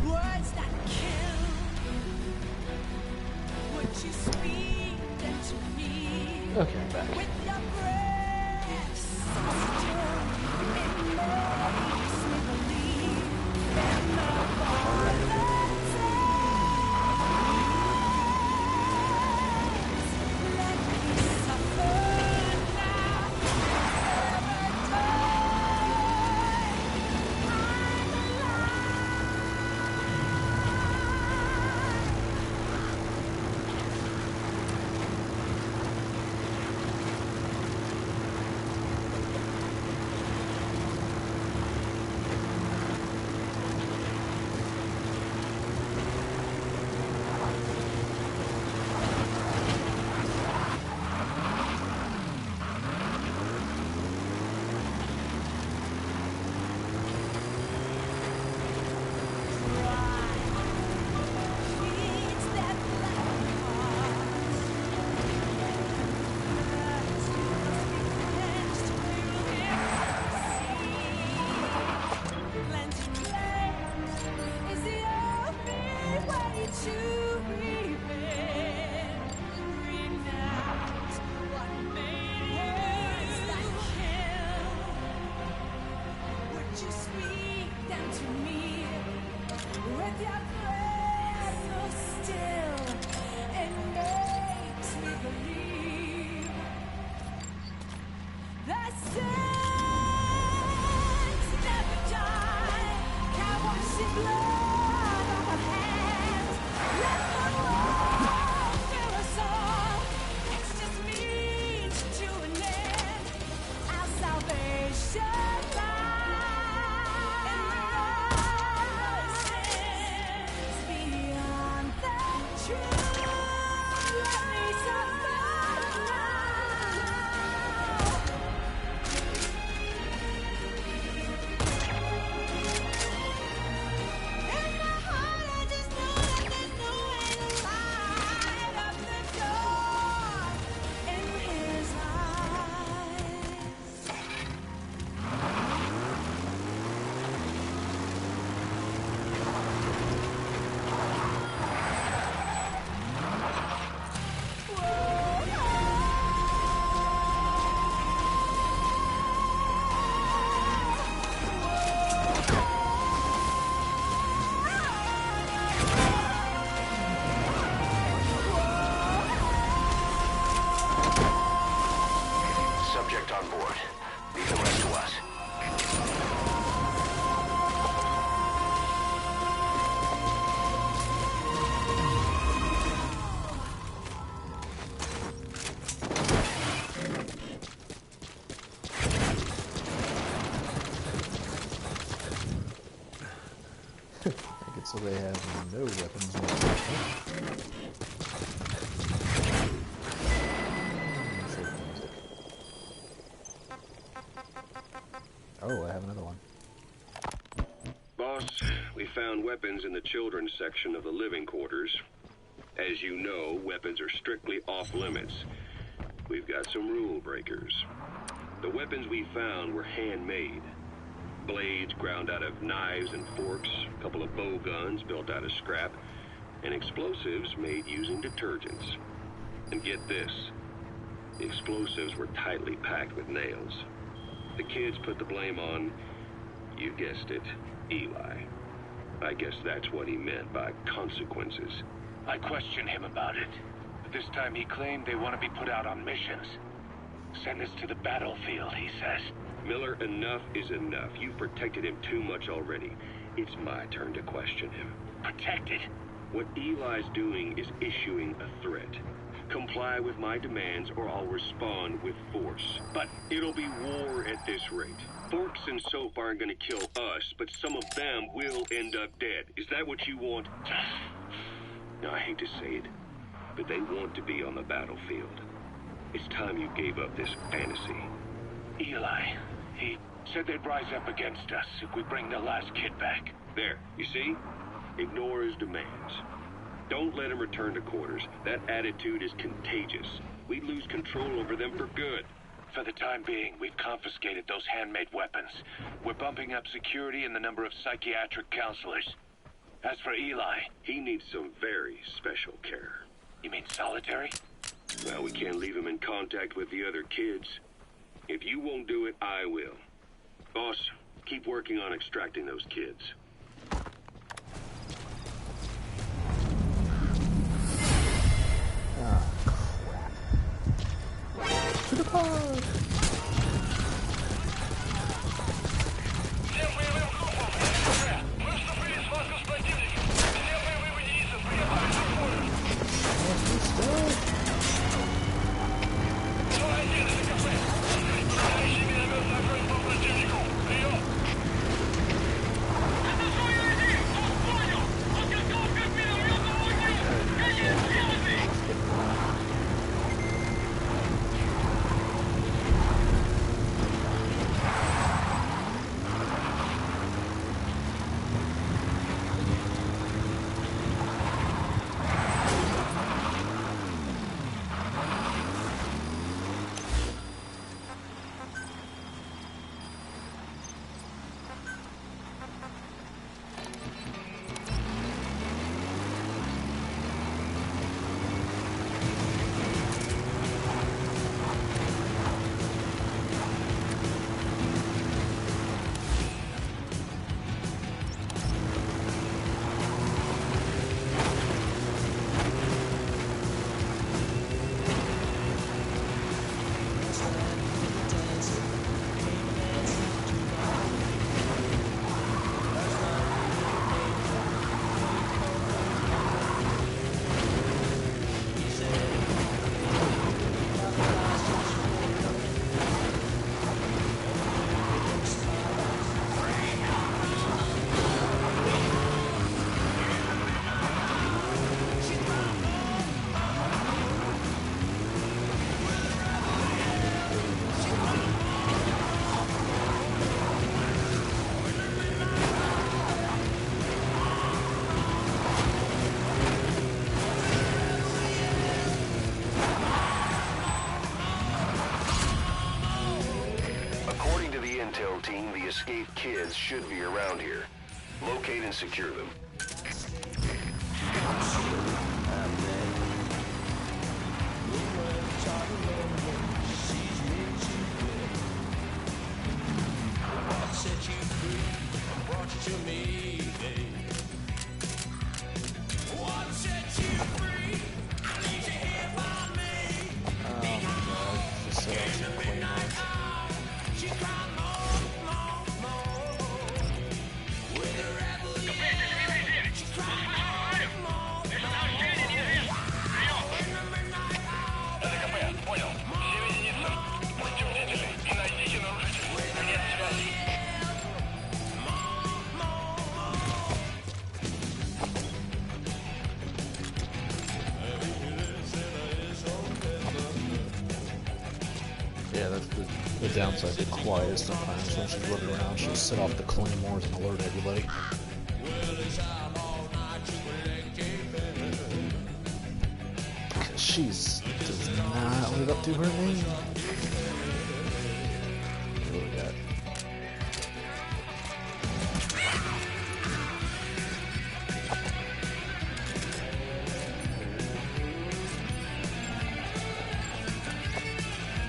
Words that kill. Would you speak into me? Okay, I'm back. With your breath so still, it makes me believe in the violence. Let me suffer now, never die. I'm alive. So they have no weapons. Oh, I have another one. Boss, we found weapons in the children's section of the living quarters. As you know, weapons are strictly off limits. We've got some rule breakers. The weapons we found were handmade. Blades ground out of knives and forks, a couple of bow guns built out of scrap, and explosives made using detergents. And get this, the explosives were tightly packed with nails. The kids put the blame on, you guessed it, Eli. I guess that's what he meant by consequences. I questioned him about it, but this time he claimed they want to be put out on missions. Send us to the battlefield, he says. Miller, enough is enough. You've protected him too much already. It's my turn to question him. Protected? What Eli's doing is issuing a threat. Comply with my demands or I'll respond with force. But it'll be war at this rate. Forks and soap aren't gonna kill us, but some of them will end up dead. Is that what you want? Now, I hate to say it, but they want to be on the battlefield. It's time you gave up this fantasy. Eli, he said they'd rise up against us if we bring the last kid back. There, you see? Ignore his demands. Don't let him return to quarters. That attitude is contagious. We'd lose control over them for good. For the time being, we've confiscated those handmade weapons. We're bumping up security and the number of psychiatric counselors. As for Eli, he needs some very special care. You mean solitary? Well, we can't leave him in contact with the other kids. If you won't do it, I will. Boss, keep working on extracting those kids. Ah, crap. To the pod! Team, the escaped kids should be around here. Locate and secure them. Yeah, that's the downside. Get quiet sometimes when she's running around. She'll set off the claymores and alert everybody. Because she does not live up to her name. What do we got?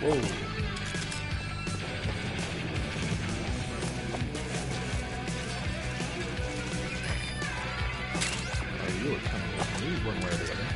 Whoa. Oh, you were coming with me one way or the other.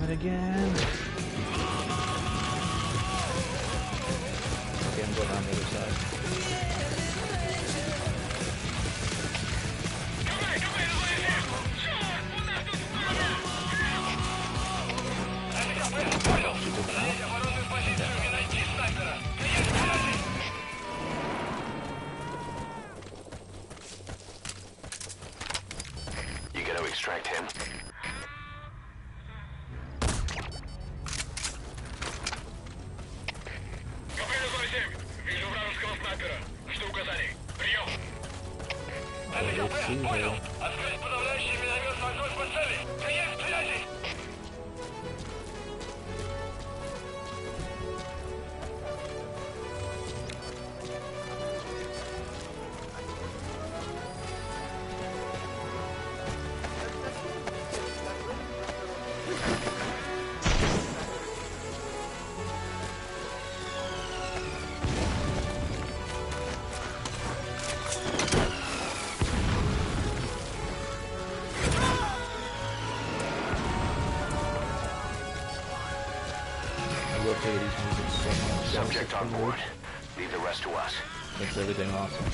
Again. Okay, I'm going on the other side. You gonna extract him? Понял. Открыть подавляющий миномет с огнем по цели. Принять, стреляйте! Subject on board. Leave the rest to us. Makes everything awesome.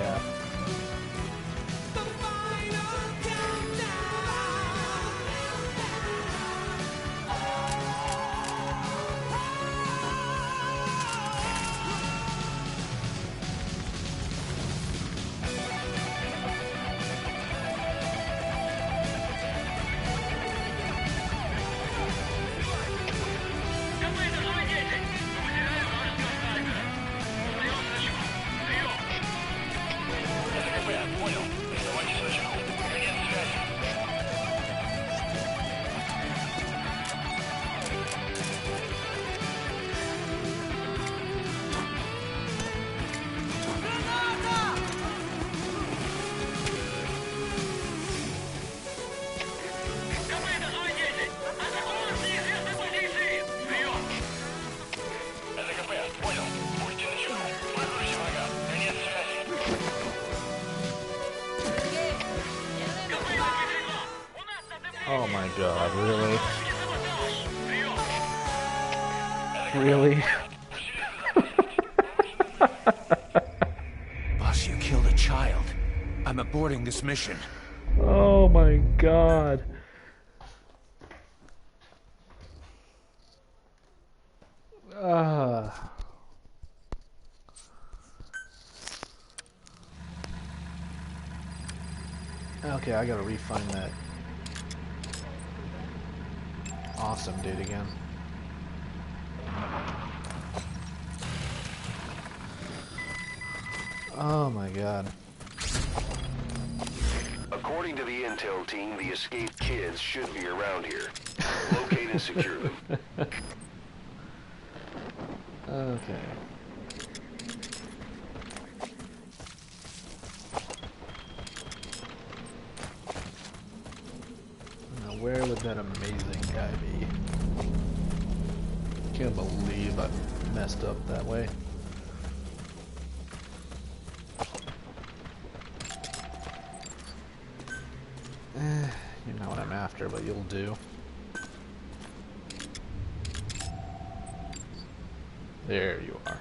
yeah. Oh my god, really? Really? Boss, you killed a child. I'm aborting this mission. Oh my god. Okay, I gotta re-find that awesome dude again. Oh my god. According to the intel team, the escaped kids should be around here. Locate and secure them. Okay. Now, where would that amazing guy be? Can't believe I messed up that way. You're not what I'm after, but you'll do. There you are.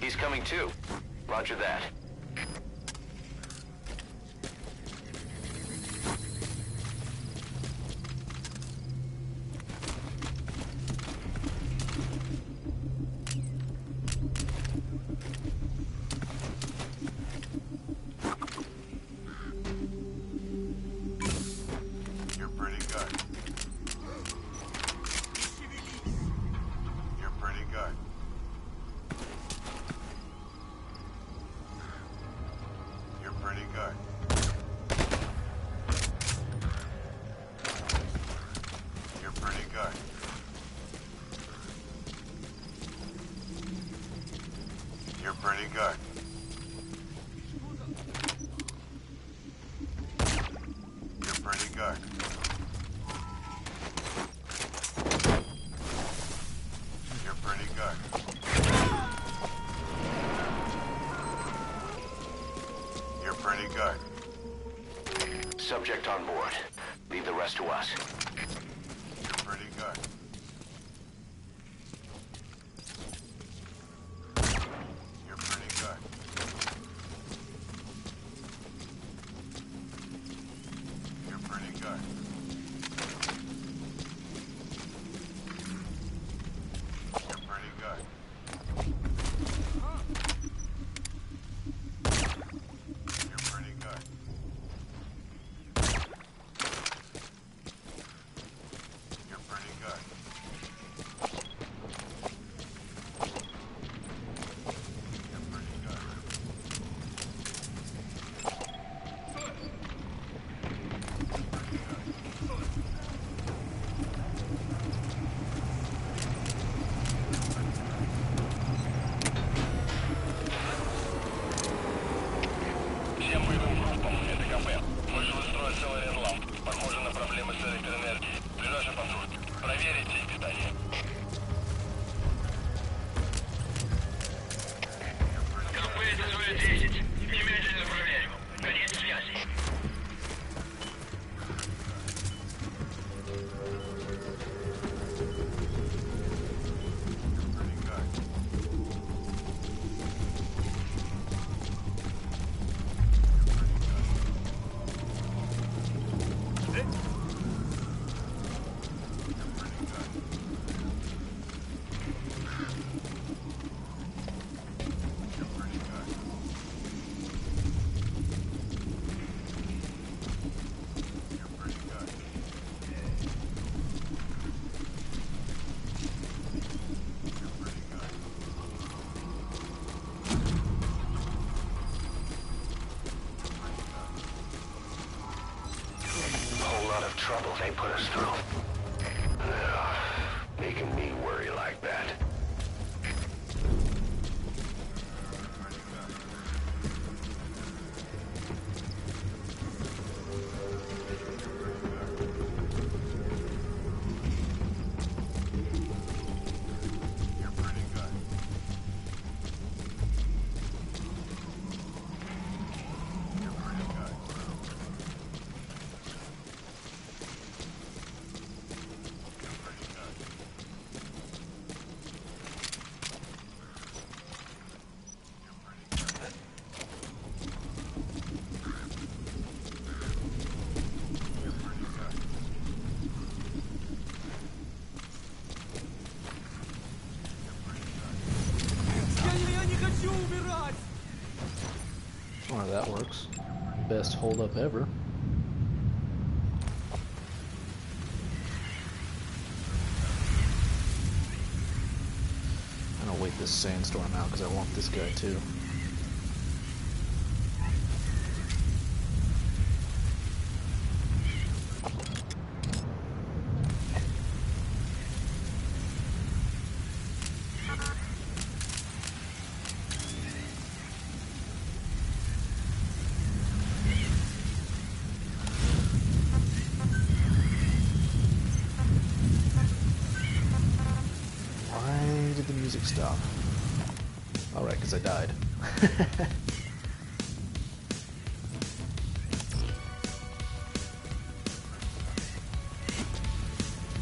He's coming too. Roger that. You're pretty good. You're pretty good. You're pretty good. You're pretty good. You're pretty good. You're pretty good. You're pretty good. You're pretty good. Subject on board. Leave the rest to us. You're pretty good. You're pretty good. You're pretty good. You're pretty good. You're pretty good. 10. Немедленно проверим. Конец связи. Trouble they put us through. Making me worry like that. Oh, that works. Best hold up ever. I'm gonna wait this sandstorm out because I want this guy too. Stop. Alright, because I died.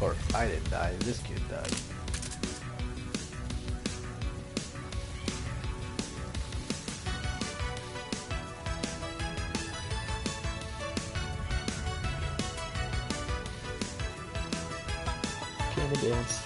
Or I didn't die, this kid died. Camera dance.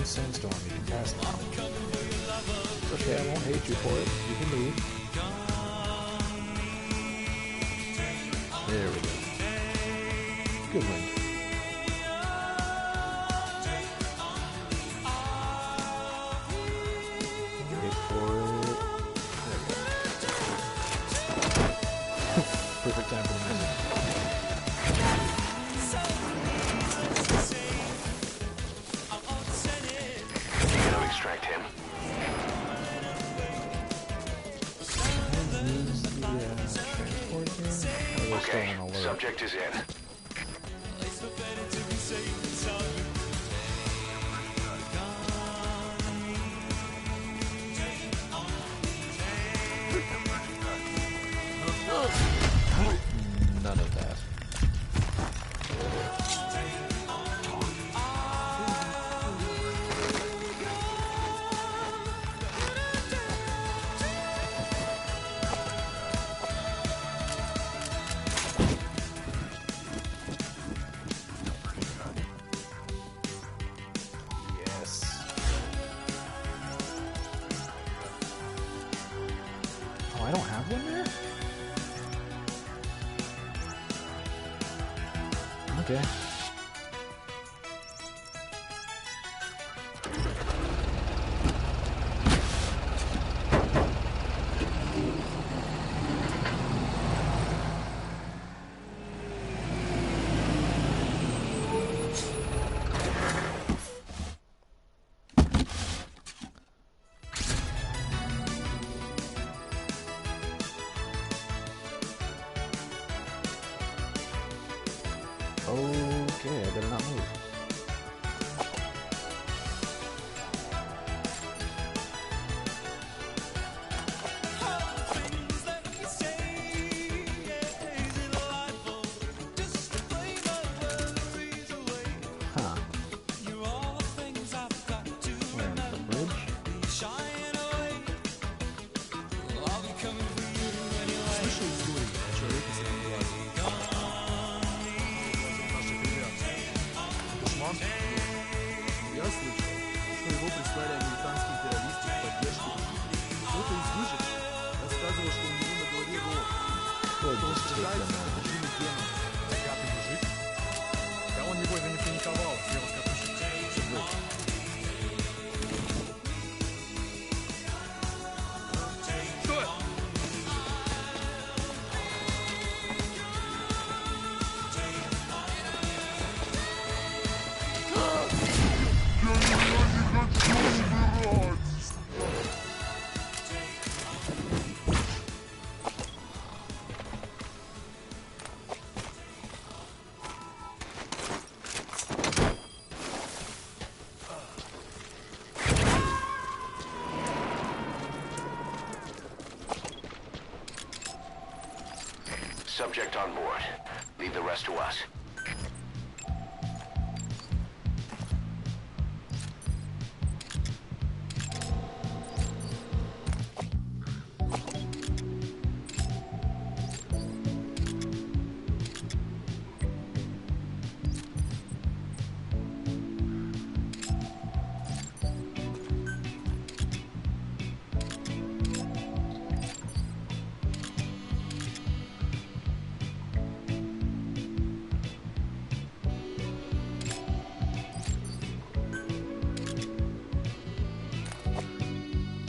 Sandstorm, you can pass now. It's okay, I won't hate you for it. You can leave. There we go. Good win. Wait for it. There we go. Perfect time for the music. Extract him. Okay, subject is in. None of that. I don't have one there? Okay. Okay, I better not move. Huh. Where, the bridge? Слышал истории о человеке с одним глазом? Наших ребят. Душман? Я слышал, что его прислали американские террористы в поддержку. Кто-то из выживших рассказывал, что у него на голове рог. Что он сражается с чужими демонами. Богатый мужик? Да он невольно не паниковал, сделал катушек. Subject on board. Leave the rest to us.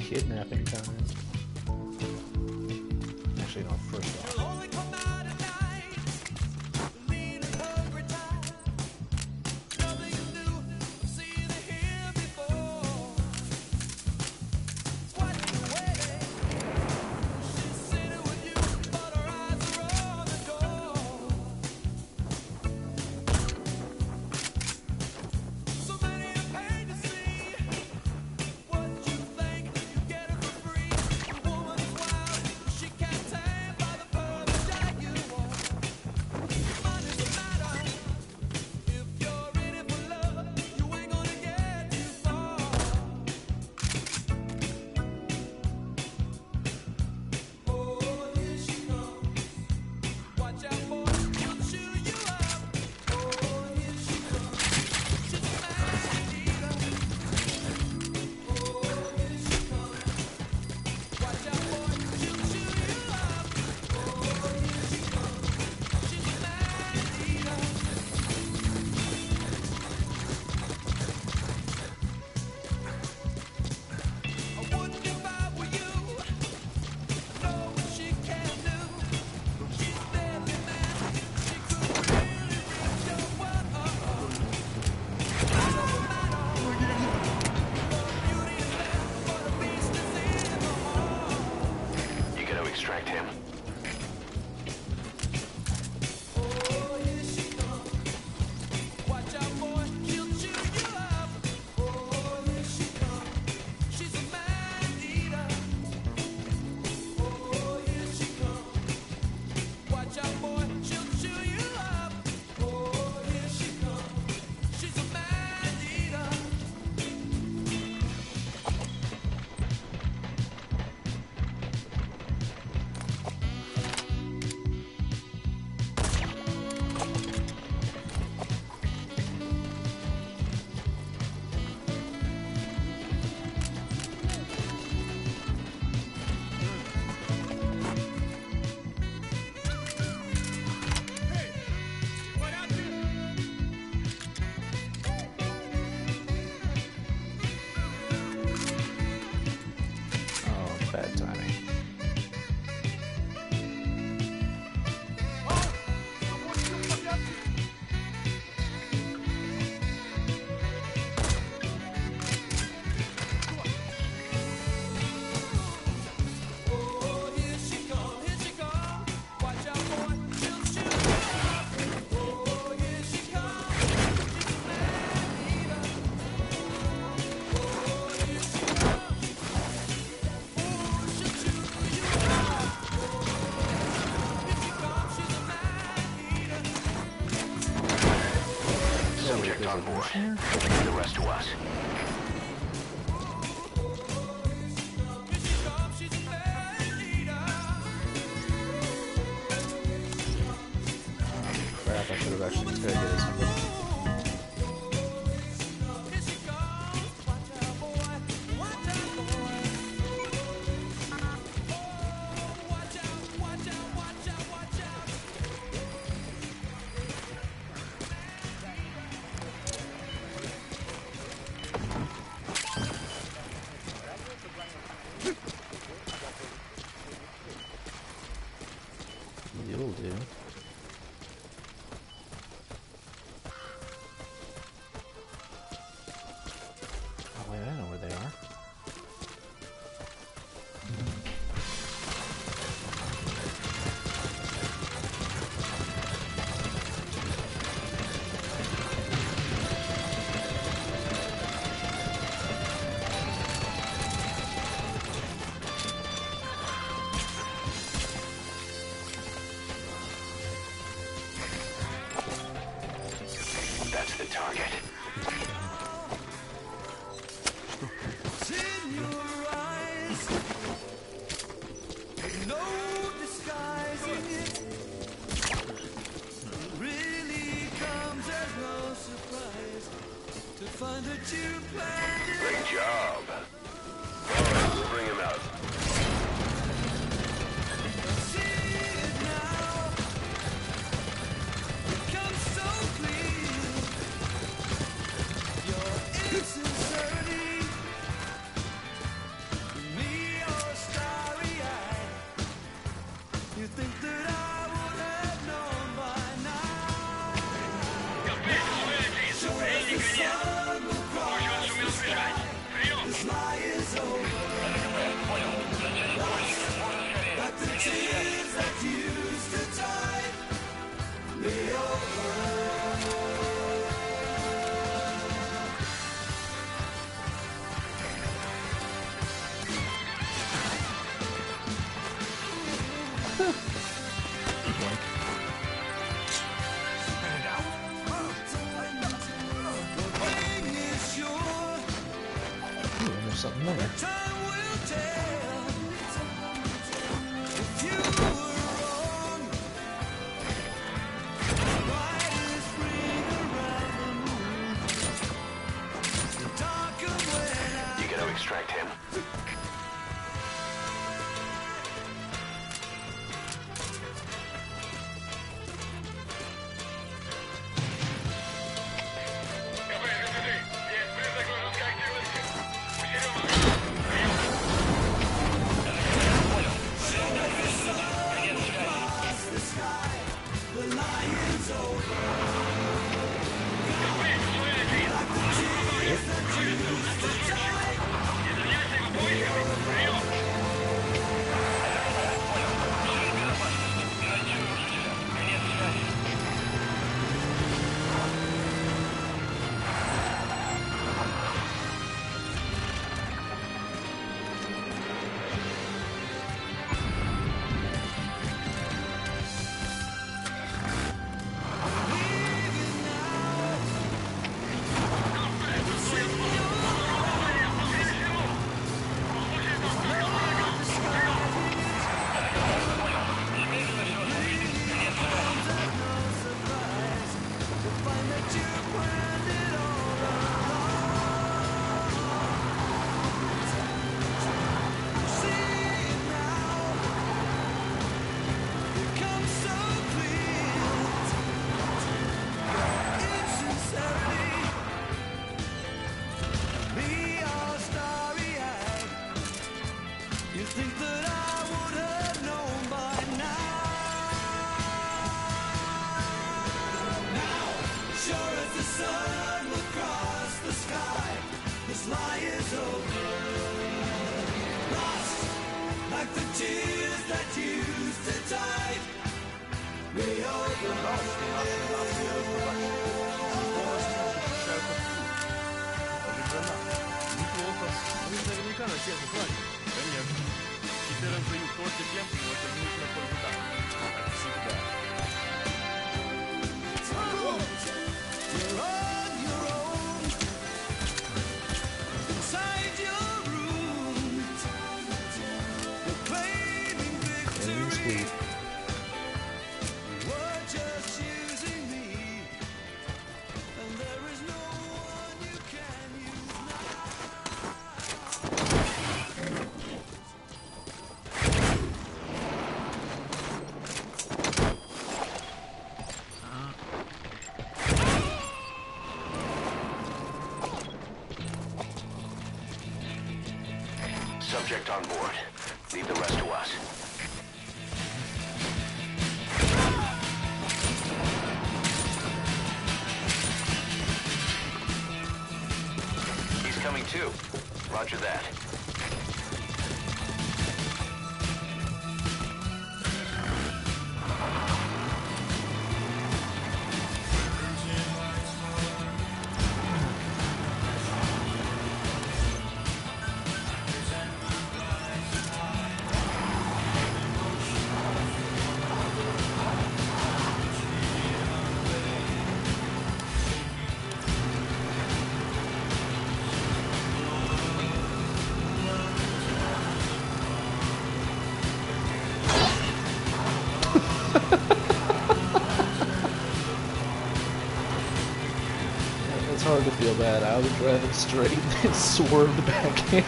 Kidnapping time. Actually, no, first off. subject on board. Leave the rest to us. Crap, I should have actually interrogated somebody. You'll do. Oh wait, I know where they are. That's the target. Great job. All right, we'll bring him out. There's something there. You gotta extract him. Теперь раздаю только тем, кому это нужно по задаче. Как всегда. subject on board. Leave the rest to us. He's coming too. Roger that. It's hard to feel bad. I was driving straight and swerved back in.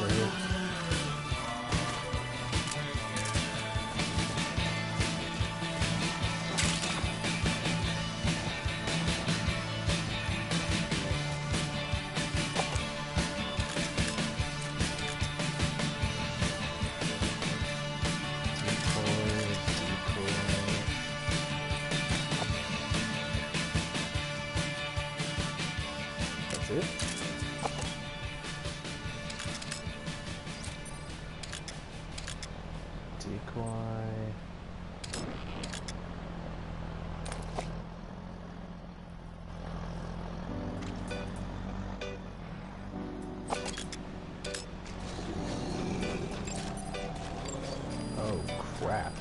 Area. That's it. Crap.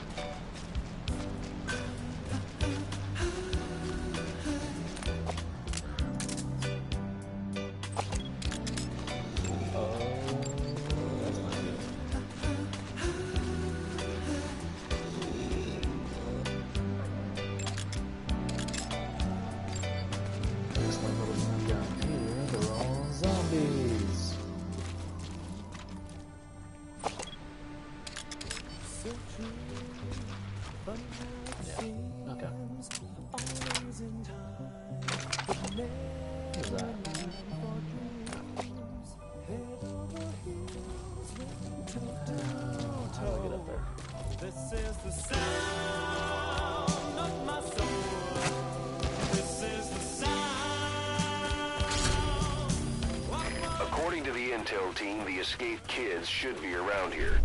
According to the intel team, the escaped kids should be around here.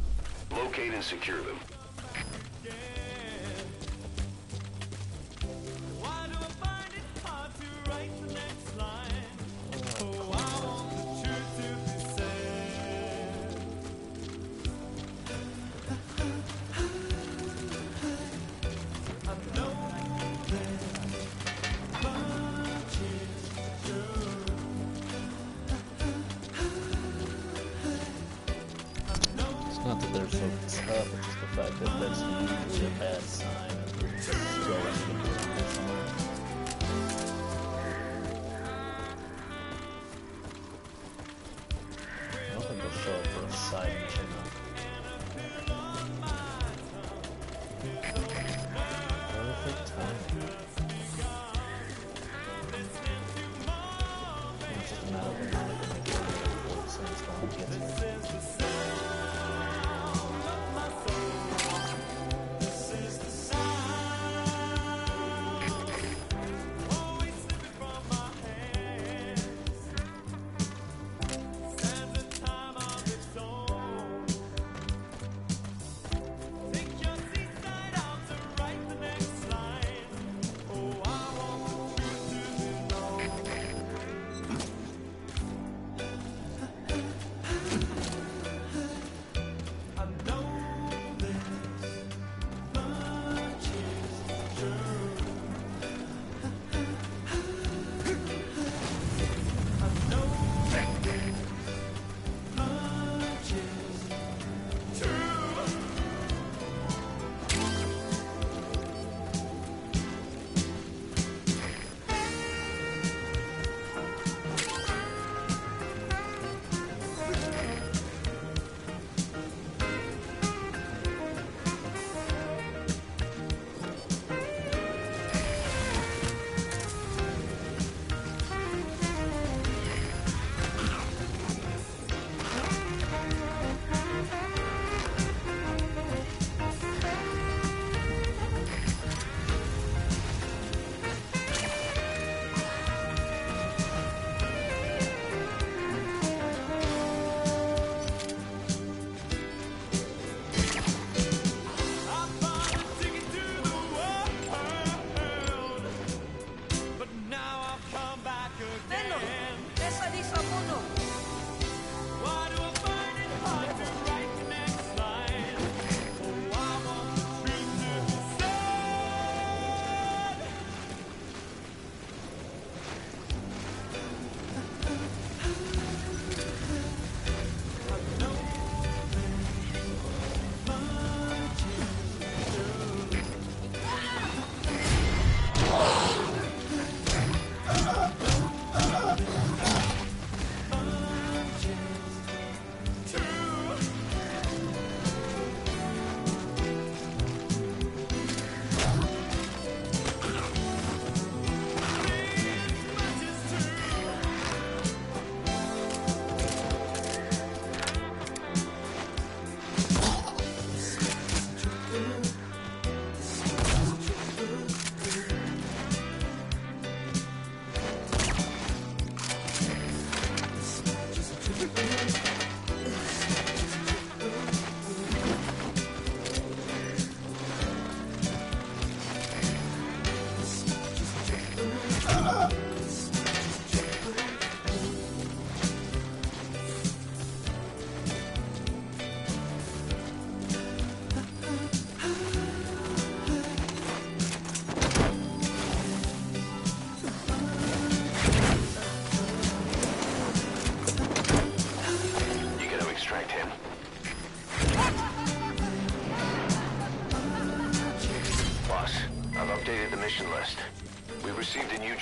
Locate and secure them. Not that they're are so tough, it's just the fact that that's usually a bad sign that there's going to be somewhere. I don't think they'll show up for a side mission though. Perfect timing. It's just a matter of when they're going to make it before the sandstorm gets here.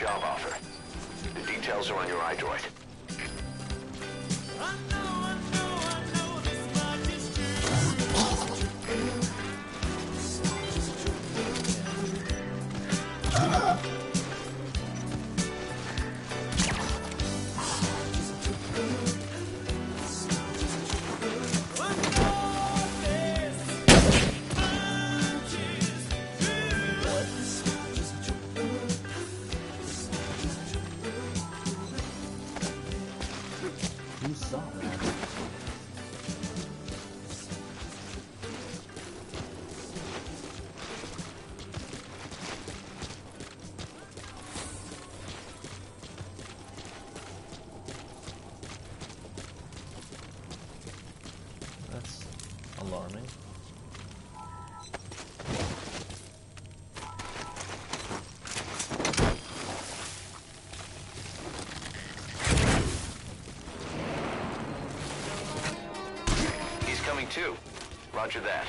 job offer. The details are on your iDroid. That's alarming. He's coming too. Roger that.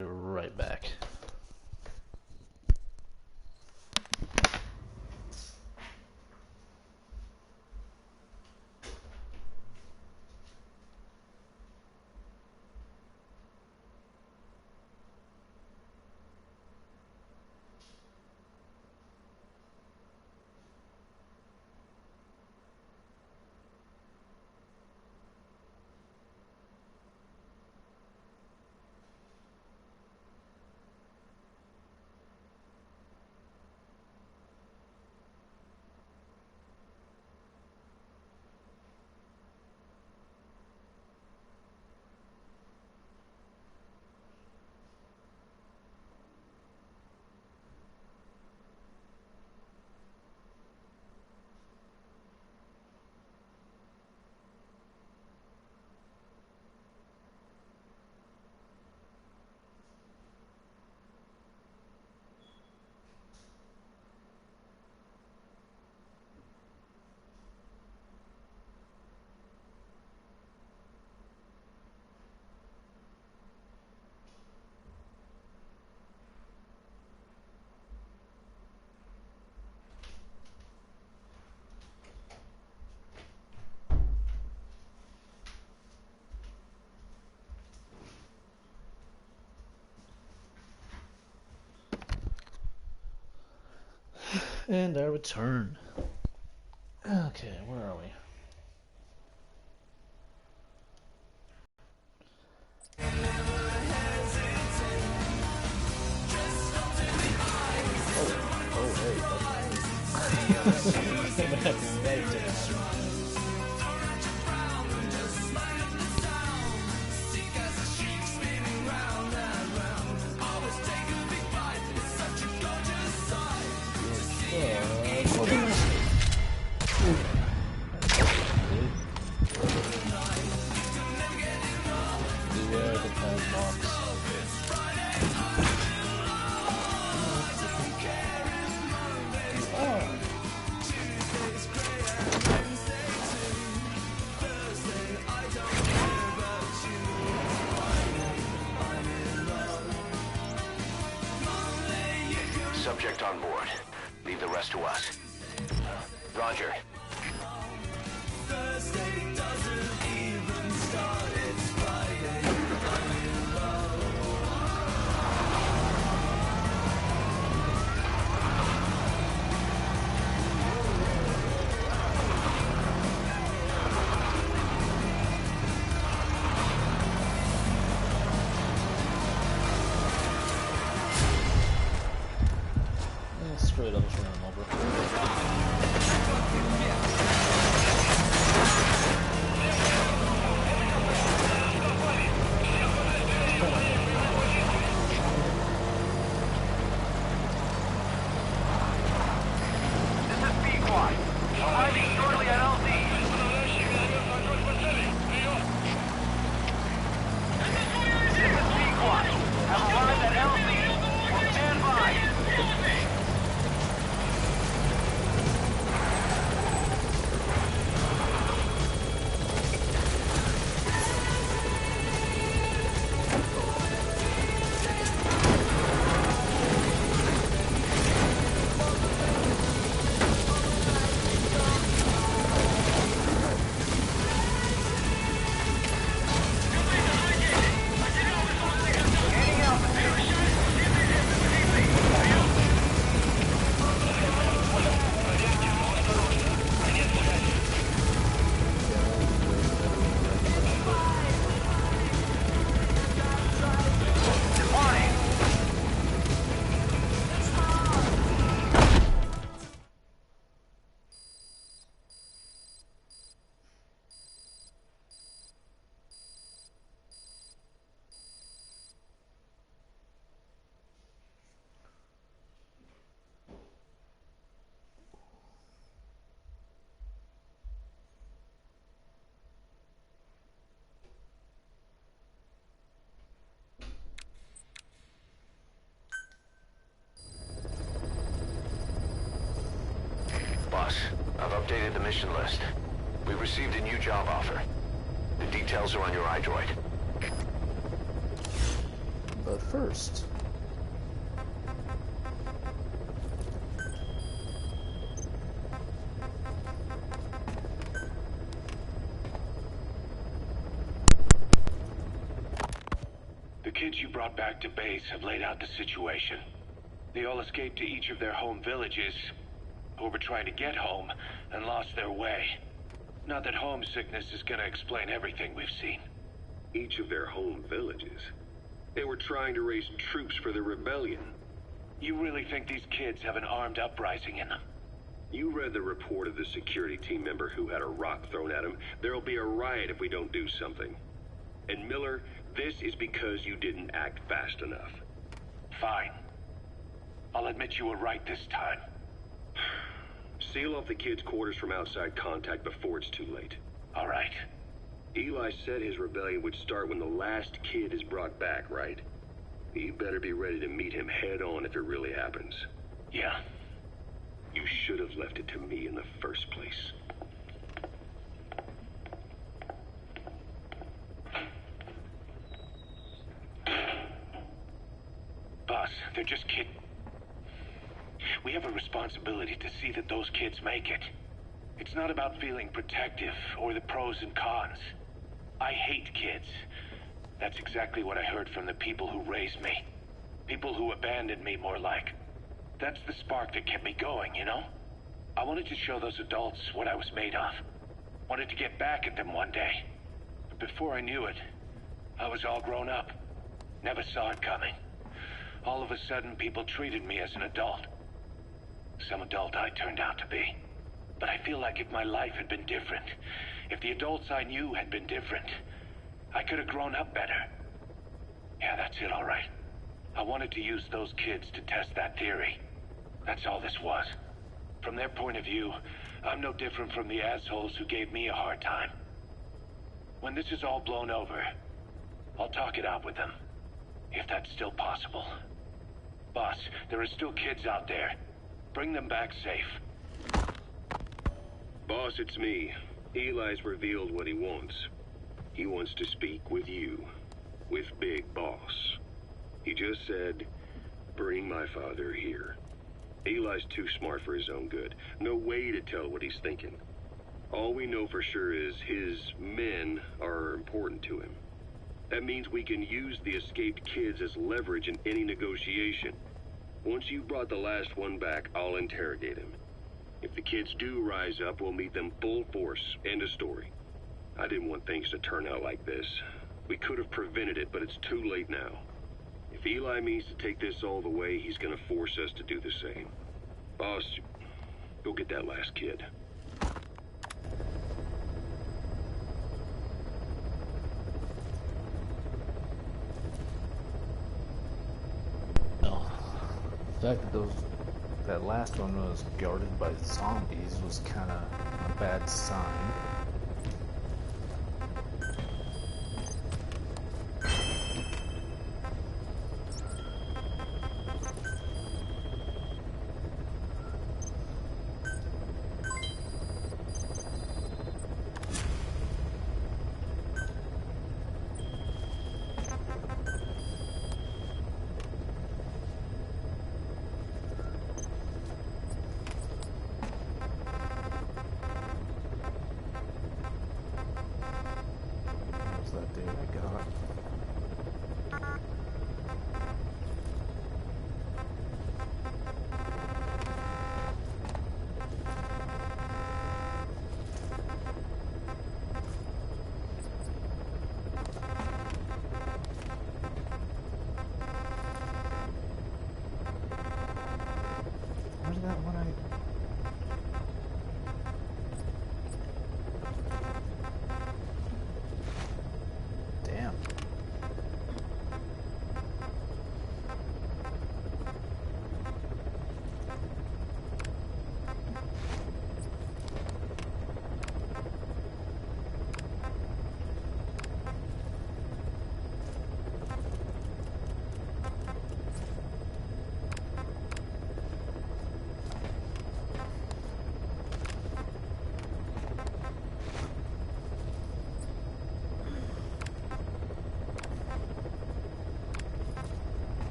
Right back. And I return. Okay, where are we? Subject on board. Leave the rest to us. Roger. Thursday doesn't even start, it's Friday, I'm in love. sure he doesn't run him over. Boss, I've updated the mission list. We received a new job offer. The details are on your iDroid. But first... The kids you brought back to base have laid out the situation. They all escaped to each of their home villages, or were trying to get home, and lost their way. Not that homesickness is gonna explain everything we've seen. Each of their home villages. They were trying to raise troops for the rebellion. You really think these kids have an armed uprising in them? You read the report of the security team member who had a rock thrown at him. There'll be a riot if we don't do something. And Miller, this is because you didn't act fast enough. Fine. I'll admit you were right this time. Seal off the kids' quarters from outside contact before it's too late. All right. Eli said his rebellion would start when the last kid is brought back, right? You better be ready to meet him head on if it really happens. Yeah. You should have left it to me in the first place. Boss, they're just kids. We have a responsibility to see that those kids make it. It's not about feeling protective or the pros and cons. I hate kids. That's exactly what I heard from the people who raised me. People who abandoned me, more like. That's the spark that kept me going, you know? I wanted to show those adults what I was made of. Wanted to get back at them one day. But before I knew it, I was all grown up. Never saw it coming. All of a sudden, people treated me as an adult. Some adult I turned out to be. But I feel like if my life had been different, if the adults I knew had been different, I could have grown up better. Yeah, that's it, all right. I wanted to use those kids to test that theory. That's all this was. From their point of view, I'm no different from the assholes who gave me a hard time. When this is all blown over, I'll talk it out with them. If that's still possible. Boss, there are still kids out there. Bring them back safe. Boss, it's me. Eli's revealed what he wants. He wants to speak with you. With Big Boss. He just said, bring my father here. Eli's too smart for his own good. No way to tell what he's thinking. All we know for sure is his men are important to him. That means we can use the escaped kids as leverage in any negotiation. Once you've brought the last one back, I'll interrogate him. If the kids do rise up, we'll meet them full force. End of story. I didn't want things to turn out like this. We could have prevented it, but it's too late now. If Eli means to take this all the way, he's gonna force us to do the same. Boss, go get that last kid. No. The fact that that last one was guarded by zombies was kind of a bad sign. That dude I got. Where's that one Damn.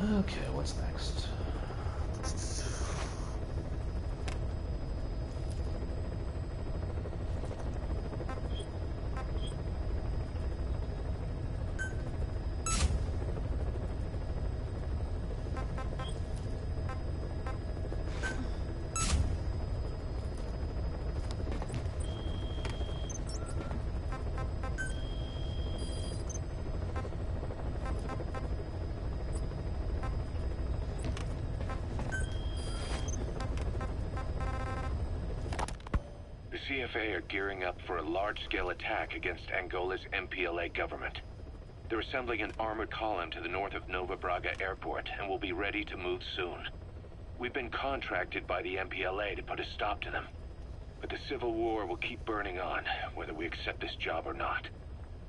Okay, what's next? CFA are gearing up for a large-scale attack against Angola's MPLA government. They're assembling an armored column to the north of Nova Braga Airport and will be ready to move soon. We've been contracted by the MPLA to put a stop to them. But the civil war will keep burning on, whether we accept this job or not.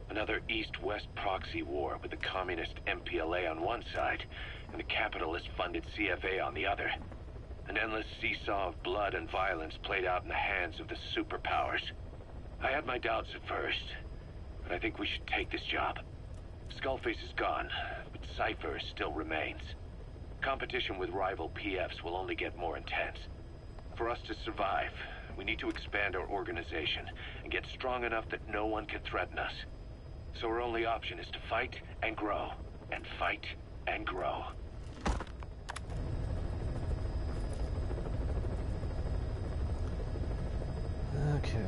Another East-West proxy war with the communist MPLA on one side and the capitalist-funded CFA on the other. An endless seesaw of blood and violence played out in the hands of the superpowers. I had my doubts at first, but I think we should take this job. Skullface is gone, but Cypher still remains. Competition with rival PFs will only get more intense. For us to survive, we need to expand our organization and get strong enough that no one can threaten us. So our only option is to fight and grow, and fight and grow. Okay.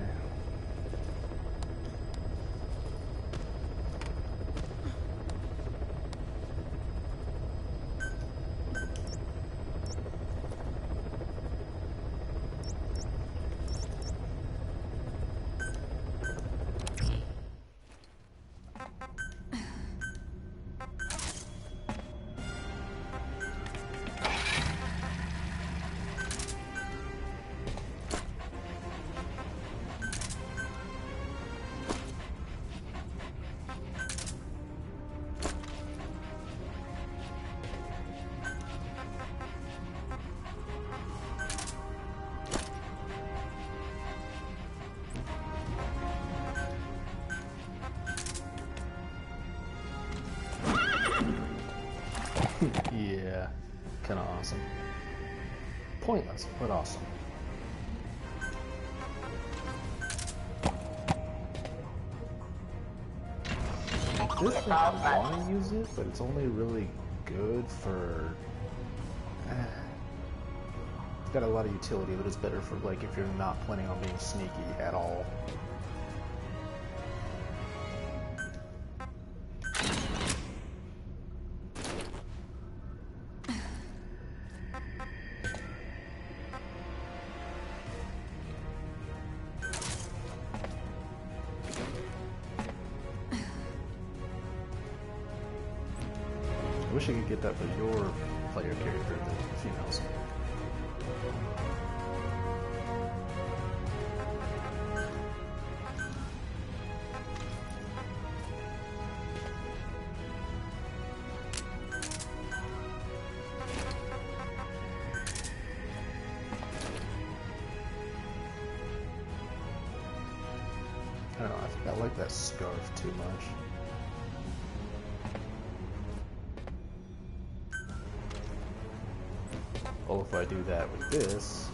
Yeah, kind of awesome. Pointless, but awesome. This thing, I want to use it, but it's only really good for... It's got a lot of utility, but it's better for, like, if you're not planning on being sneaky at all. I wish I could get that for your player character, the females. I don't know, I like that scarf too much. Well, if I do that with this,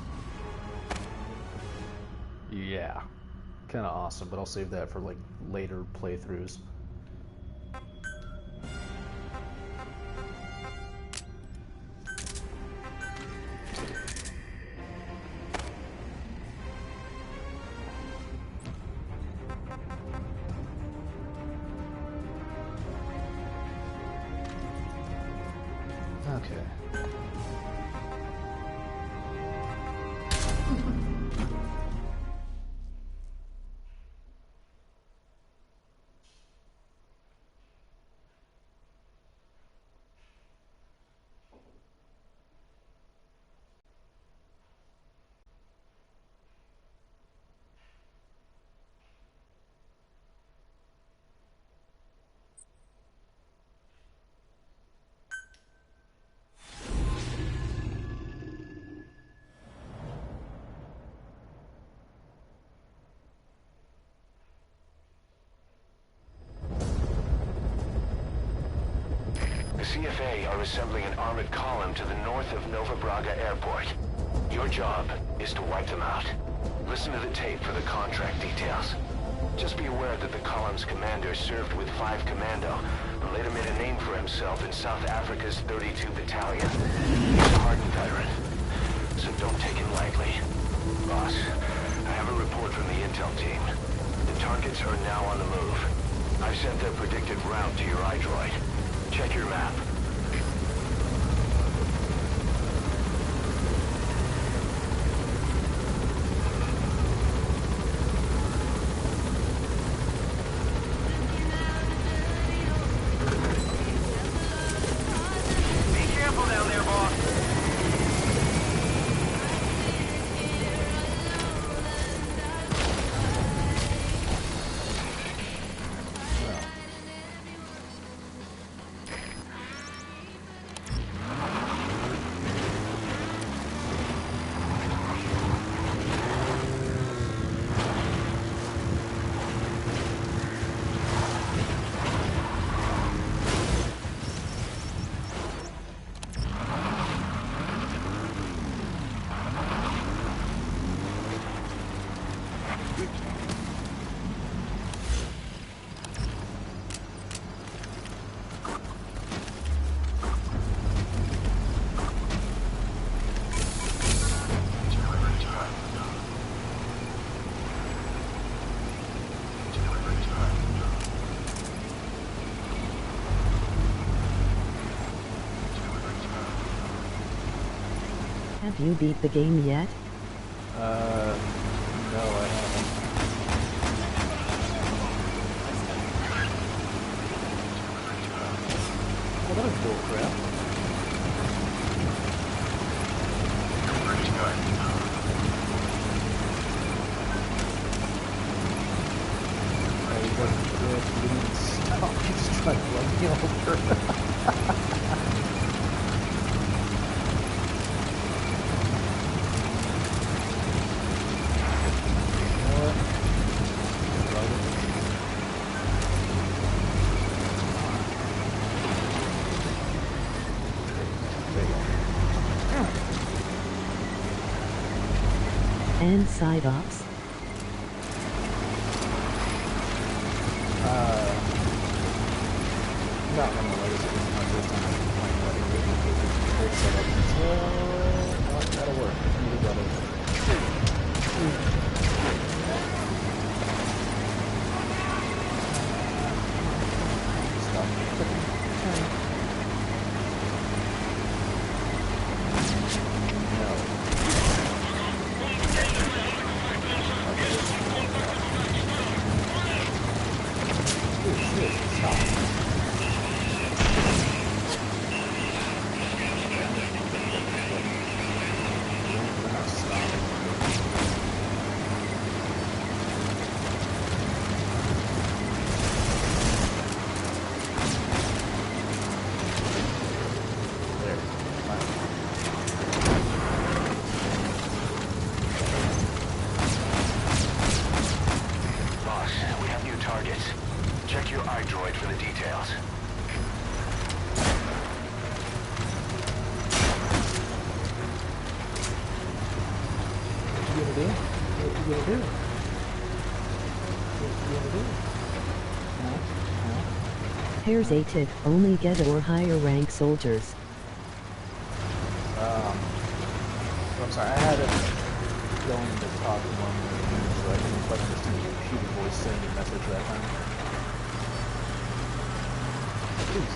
yeah, kind of awesome, but I'll save that for like later playthroughs. Okay. The CFA are assembling an armored column to the north of Nova Braga Airport. Your job is to wipe them out. Listen to the tape for the contract details. Just be aware that the column's commander served with 5 Commando and later made a name for himself in South Africa's 32 Battalion. He's a hardened veteran, so don't take him lightly. Boss, I have a report from the intel team. The targets are now on the move. I've sent their predicted route to your iDroid. Check your map. Be careful down there, boss. Have you beat the game yet? No, I haven't. Well, that was bullcrap. Oh, he doesn't do it. He didn't stop. He just tried to run me over. and side ops? Not gonna lie, this is my first time playing that with set up until that'll work. Either got it. Stop. No. Dude, shit, stop. Here's a tip, only get or higher rank soldiers. I'm sorry, I had it going to talk normally, so I didn't quite understand the computer voice saying the message that time. Please,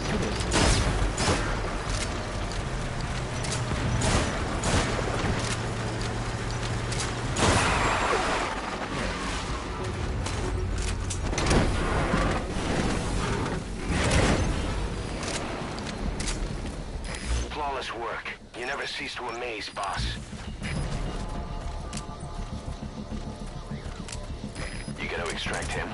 Flawless work. You never cease to amaze, boss. You gotta extract him.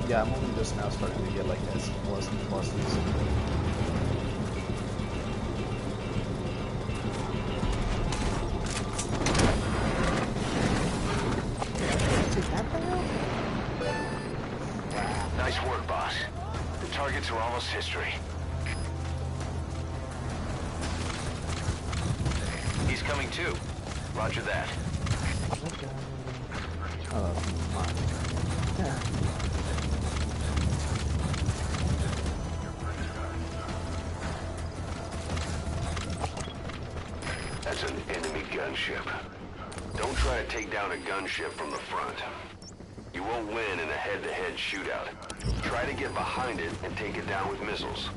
Yeah, I'm only just now starting to get like S plus and pluses. Nice work, boss. The targets are almost history. He's coming too. Roger that. Oh, my. Yeah. That's an enemy gunship. Don't try to take down a gunship from the front. You won't win in a head-to-head shootout. Try to get behind it and take it down with missiles.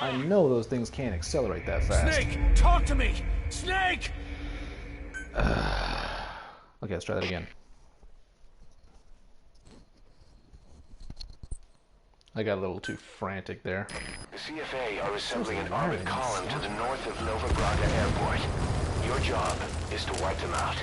I know those things can't accelerate that fast. Snake, talk to me! Snake! Okay, let's try that again. I got a little too frantic there. The CFA are assembling an armored column to the north of Nova Braga Airport. Your job is to wipe them out.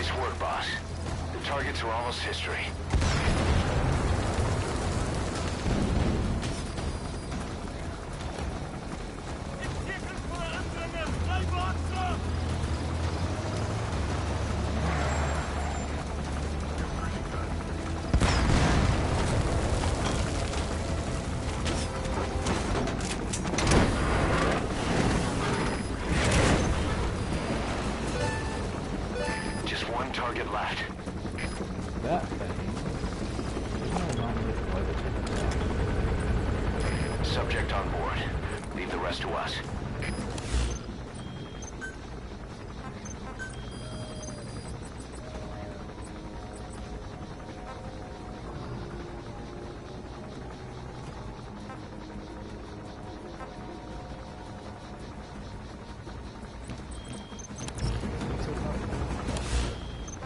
Nice work, boss. The targets are almost history. Just one target left. That thing. There's no longer weather. Subject on board. Leave the rest to us.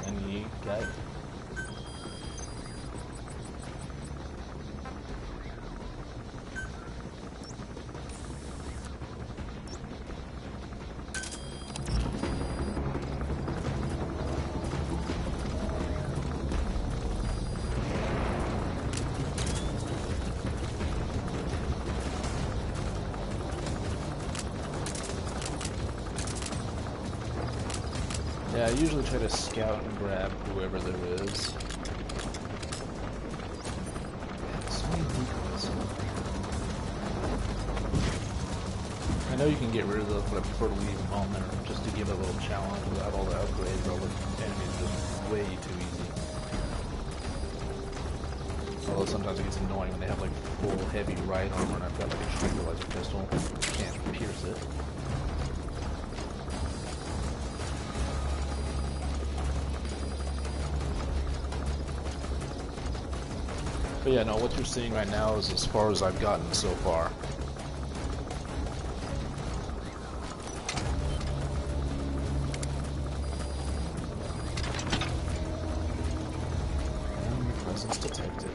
And you got it. Yeah, I usually try to scout and grab whoever there is. So many decoys. I know you can get rid of those, but I prefer to leave them on there just to give it a little challenge without all the upgrades. All the enemies are just way too easy. Although sometimes it gets annoying when they have like full heavy right armor and I've got like a tranquilizer pistol. Can't pierce it. But yeah, no, what you're seeing right now is as far as I've gotten so far. Enemy presence detected.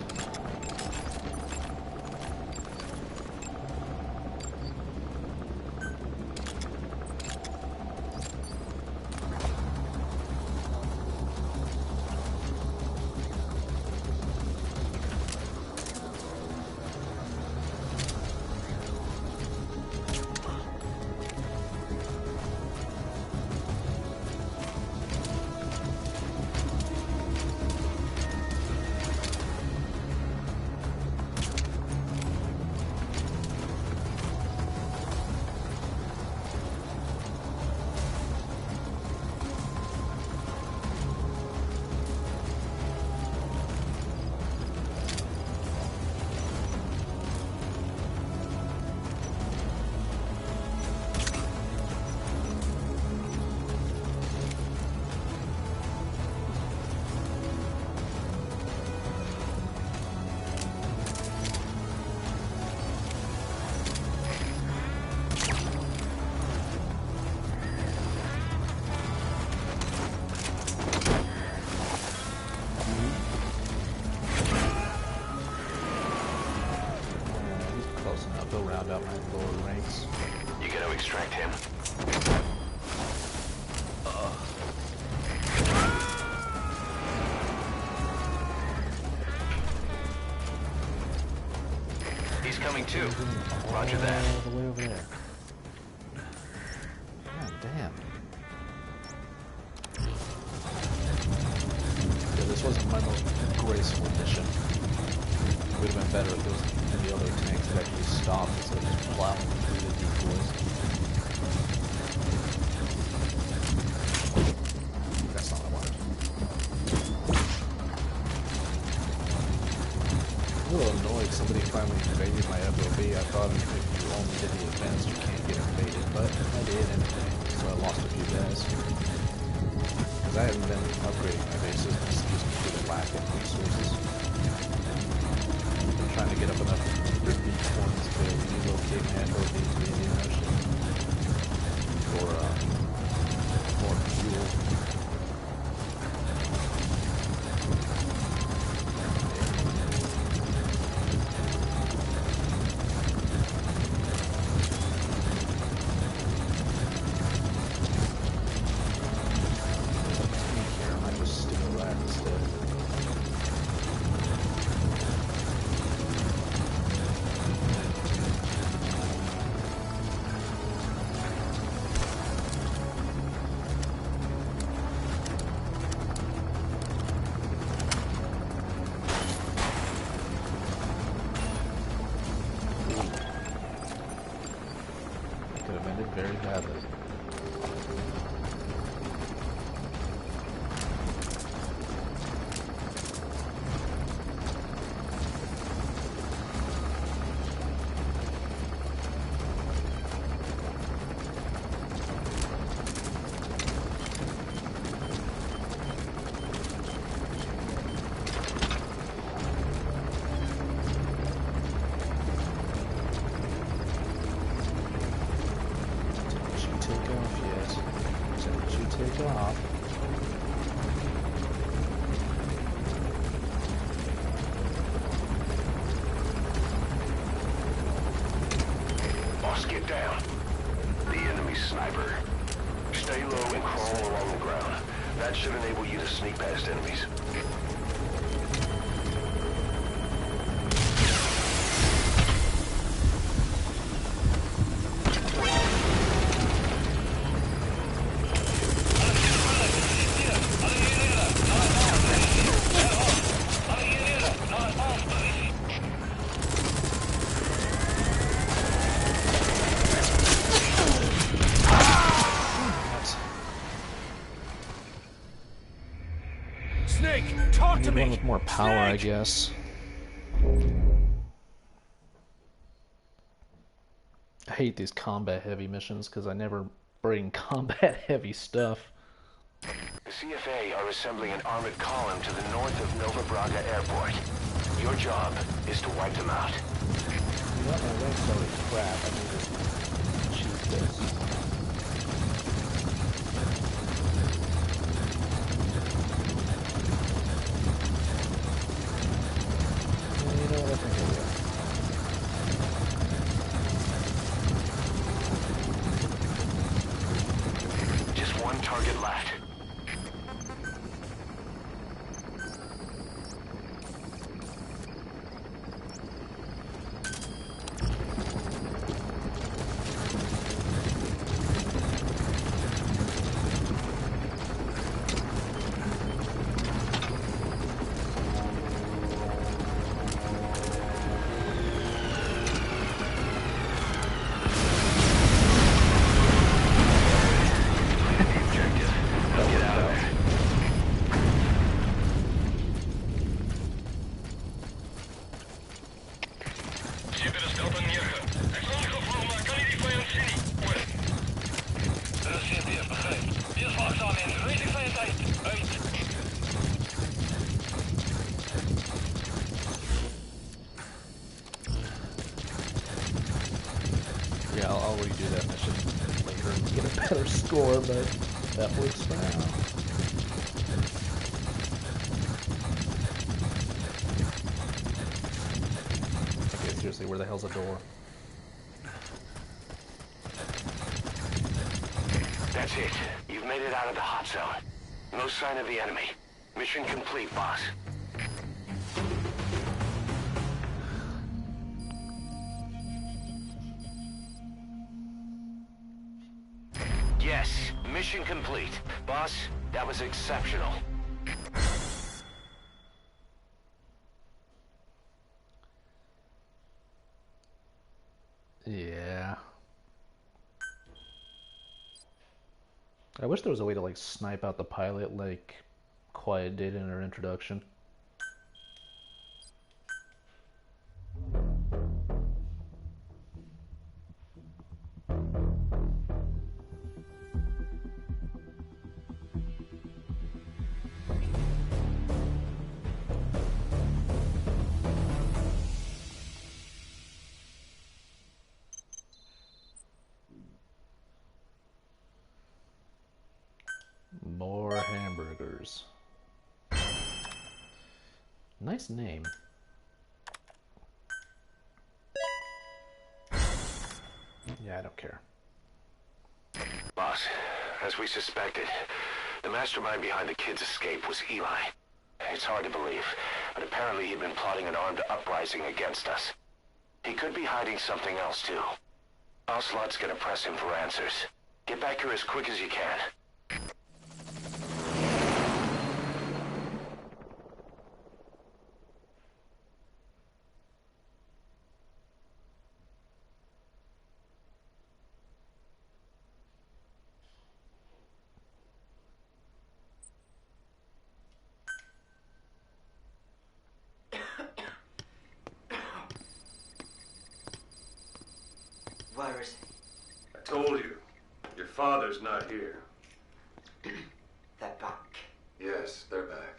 Round out my lower ranks. You gotta extract him. He's coming too. Roger that. All the way over there. God damn. Yeah, this wasn't my most graceful mission. It would have been better if there was any other tanks that actually stopped instead of just plowing through the decoys. That's not what I wanted. I'm a little annoyed somebody finally invaded my FOB. I thought if you only did the events, you can't get invaded, but I did anyway, so I lost a few guys. Because I haven't been upgrading my bases, just due to lack of resources. Trying to get up enough beach points to relocate my FOB to the Indian Ocean for more fuel. Here, I might Target down. The enemy sniper. Stay low and crawl along the ground. That should enable you to sneak past enemies. Snake, talk to Need one me. with more power, I guess. I hate these combat heavy missions because I never bring combat heavy stuff. The CFA are assembling an armored column to the north of Nova Braga Airport. Your job is to wipe them out. You know what, my rank card is crap. I need to choose this. You know what, I think I will. Just one target left. Yeah, I'll redo that mission later and get a better score, but that works for now. Okay, seriously, where the hell's the door? That's it. You've made it out of the hot zone. No sign of the enemy. Mission complete, boss. Yes, mission complete. Boss, that was exceptional. Yeah. I wish there was a way to like snipe out the pilot like Quiet did in her introduction. More hamburgers. Nice name. Yeah, I don't care. Boss, as we suspected, the mastermind behind the kid's escape was Eli. It's hard to believe, but apparently he'd been plotting an armed uprising against us. He could be hiding something else too. Ocelot's gonna press him for answers. Get back here as quick as you can. Where is I told you, your father's not here. they're back? Yes, they're back.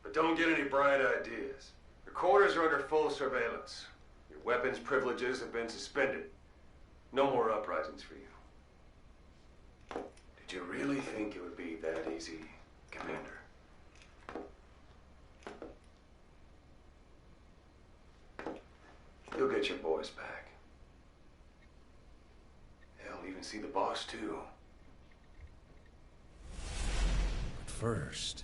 But don't get any bright ideas. Your quarters are under full surveillance. Your weapons privileges have been suspended. No more uprisings for you. Did you really think it would be that easy, Commander? You'll get your boys back. even see the boss, too. But first,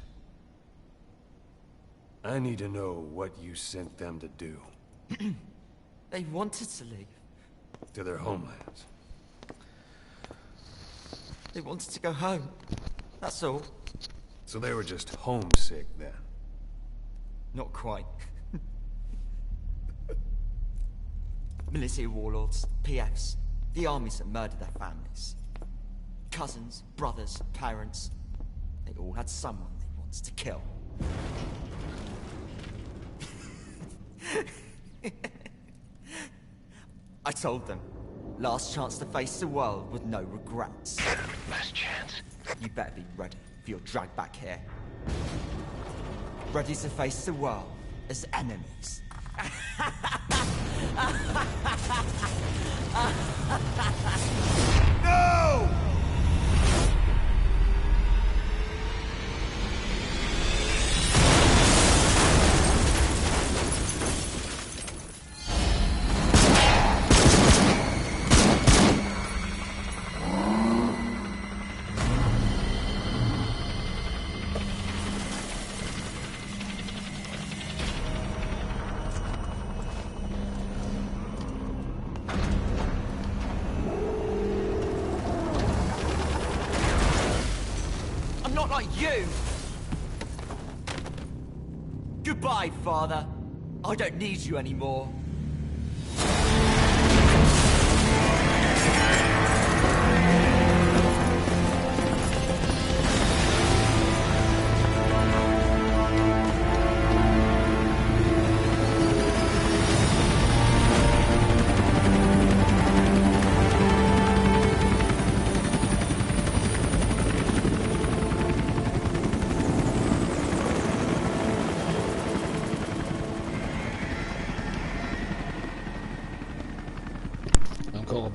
I need to know what you sent them to do. They wanted to leave. To their homelands. They wanted to go home. That's all. So they were just homesick then? Not quite. Military warlords, PFs, the armies that murdered their families. Cousins, brothers, parents. They all had someone they wanted to kill. I told them, last chance to face the world with no regrets. Last chance? You better be ready for your drag back here. Ready to face the world as enemies. No! Not like you! Goodbye, Father. I don't need you anymore.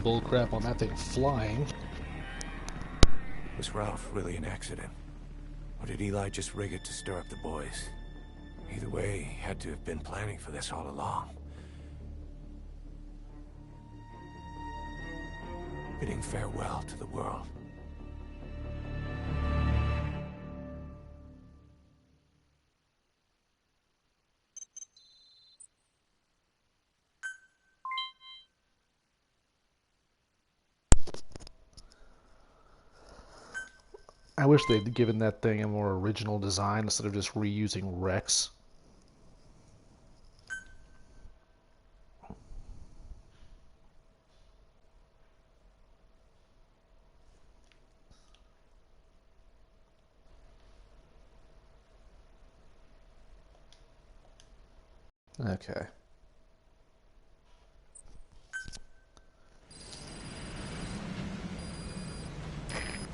Bullcrap on that thing flying. Was Ralph really an accident? Or did Eli just rig it to stir up the boys? Either way, he had to have been planning for this all along. Bidding farewell to the world. I wish they'd given that thing a more original design instead of just reusing Rex. Okay.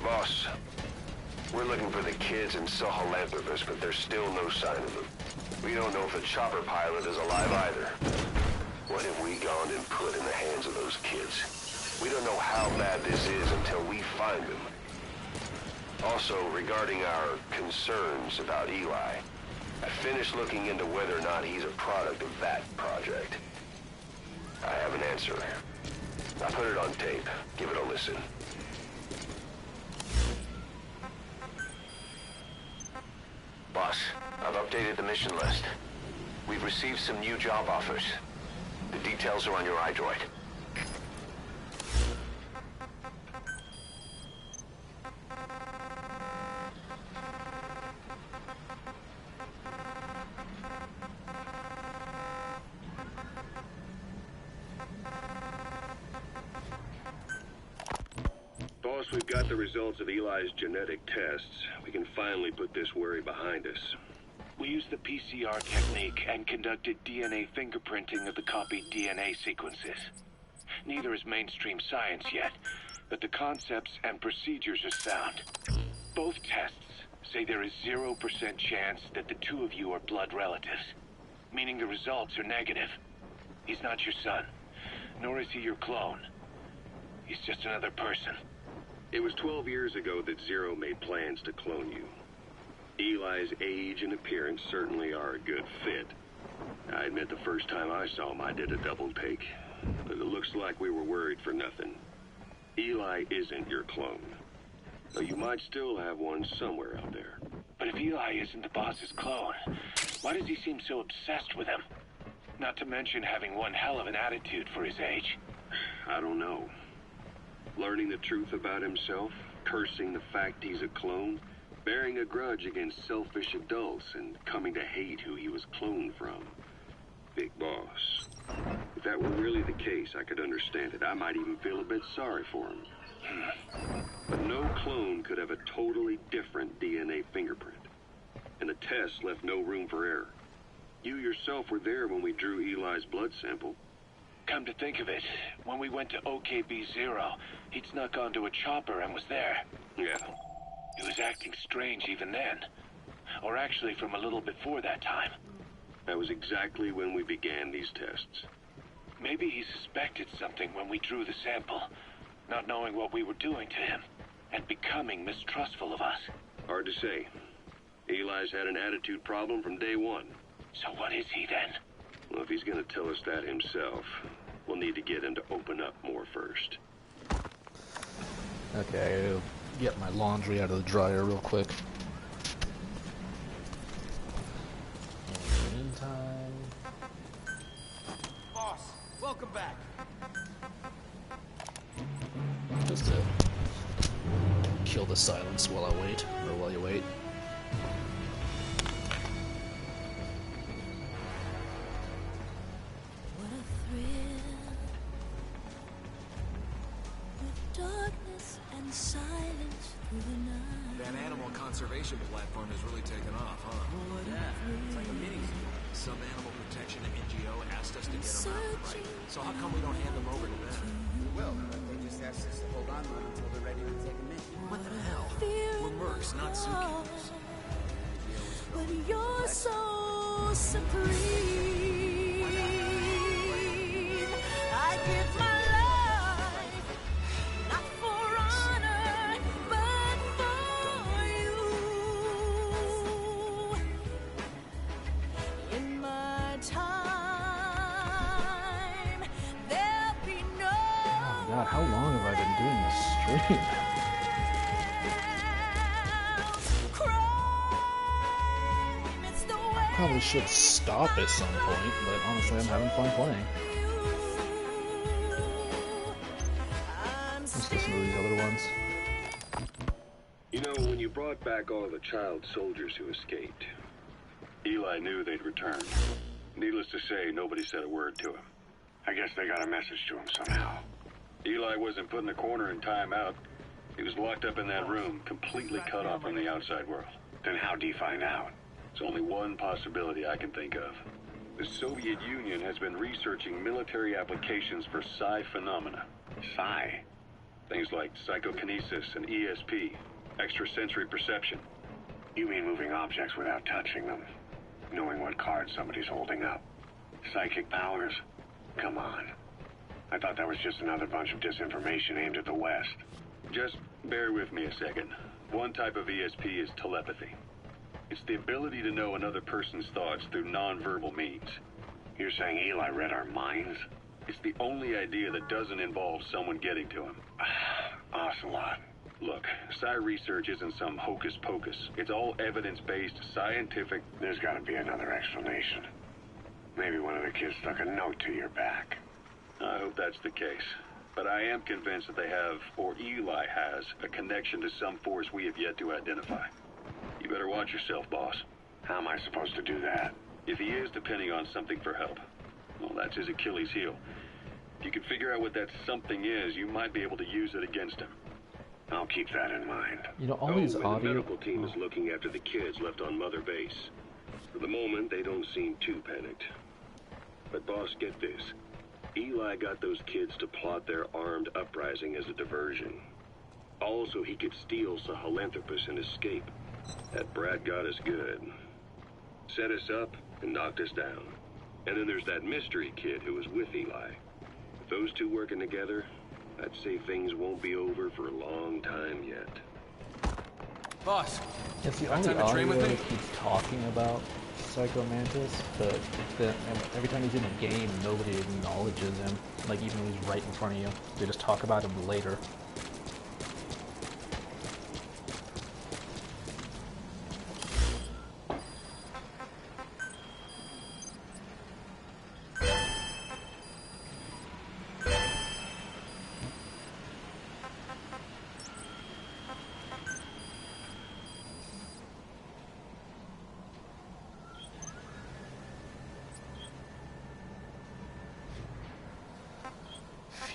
Boss, we're looking for the kids in Sahelanthropus, but there's still no sign of them. We don't know if the chopper pilot is alive either. What have we gone and put in the hands of those kids? We don't know how bad this is until we find them. Also, regarding our concerns about Eli, I finished looking into whether or not he's a product of that project. I have an answer. I put it on tape. Give it a listen. Boss, I've updated the mission list. We've received some new job offers. The details are on your iDroid. Boss, we've got the results of Eli's genetic tests. We can finally put this worry behind us. We used the PCR technique and conducted DNA fingerprinting of the copied DNA sequences. Neither is mainstream science yet, but the concepts and procedures are sound. Both tests say there is 0% chance that the two of you are blood relatives, meaning the results are negative. He's not your son, nor is he your clone. He's just another person. It was 12 years ago that Zero made plans to clone you. Eli's age and appearance certainly are a good fit. I admit the first time I saw him, I did a double take. But it looks like we were worried for nothing. Eli isn't your clone. Though you might still have one somewhere out there. But if Eli isn't the boss's clone, why does he seem so obsessed with him? Not to mention having one hell of an attitude for his age. I don't know. Learning the truth about himself, cursing the fact he's a clone, bearing a grudge against selfish adults, and coming to hate who he was cloned from. Big boss. If that were really the case, I could understand it. I might even feel a bit sorry for him. But no clone could have a totally different DNA fingerprint. And the test left no room for error. You yourself were there when we drew Eli's blood sample. Come to think of it, when we went to OKB-0, he'd snuck onto a chopper and was there. Yeah. He was acting strange even then. Or actually from a little before that time. That was exactly when we began these tests. Maybe he suspected something when we drew the sample, not knowing what we were doing to him, and becoming mistrustful of us. Hard to say. Eli's had an attitude problem from day one. So what is he then? Well, if he's going to tell us that himself, we'll need to get him to open up more first. Okay, I'll get my laundry out of the dryer real quick. In the meantime... Boss, welcome back. Just to kill the silence while I wait, or while you wait. What a thrill, with darkness and silence through the night. That animal conservation platform has really taken off, huh? Yeah, it's like a mini zoo. Some animal protection NGO asked us to get them out, right? So how come we don't hand them over to them? We will, but they just asked us to hold on to them until they're ready to take them in. What the hell? We're mercs, not zookeepers. When you're so supreme, I give my life, not for honor, but for you. In my time, there'll be no... Oh god, how long have I been doing this stream? Probably should stop at some point, but honestly I'm having fun playing. Let's listen to these other ones. You know, when you brought back all the child soldiers who escaped, Eli knew they'd return. Needless to say, nobody said a word to him. I guess they got a message to him somehow. Eli wasn't put in a corner in timeout. He was locked up in that room, completely cut off from the outside world. Then how'd he find out? There's only one possibility I can think of. The Soviet Union has been researching military applications for psi phenomena. Psi? Things like psychokinesis and ESP, extrasensory perception. You mean moving objects without touching them? Knowing what card somebody's holding up? Psychic powers? Come on. I thought that was just another bunch of disinformation aimed at the West. Just bear with me a second. One type of ESP is telepathy. It's the ability to know another person's thoughts through non-verbal means. You're saying Eli read our minds? It's the only idea that doesn't involve someone getting to him. Ocelot. Look, psi research isn't some hocus pocus. It's all evidence-based, scientific... There's gotta be another explanation. Maybe one of the kids stuck a note to your back. I hope that's the case. But I am convinced that they have, or Eli has, a connection to some force we have yet to identify. You better watch yourself, boss. How am I supposed to do that? If he is depending on something for help, well, that's his Achilles heel. If you can figure out what that something is, you might be able to use it against him. I'll keep that in mind. You know, all these audio... The medical team is looking after the kids left on Mother Base. For the moment, they don't seem too panicked. But boss, get this. Eli got those kids to plot their armed uprising as a diversion. Also, he could steal Sahelanthropus and escape. That brat got us good. Set us up and knocked us down. And then there's that mystery kid who was with Eli. With those two working together, I'd say things won't be over for a long time yet. Boss, it's the got only time to train with audio me? that keeps talking about Psycho Mantis, but every time he's in a game, nobody acknowledges him. Like, even when he's right in front of you, they just talk about him later.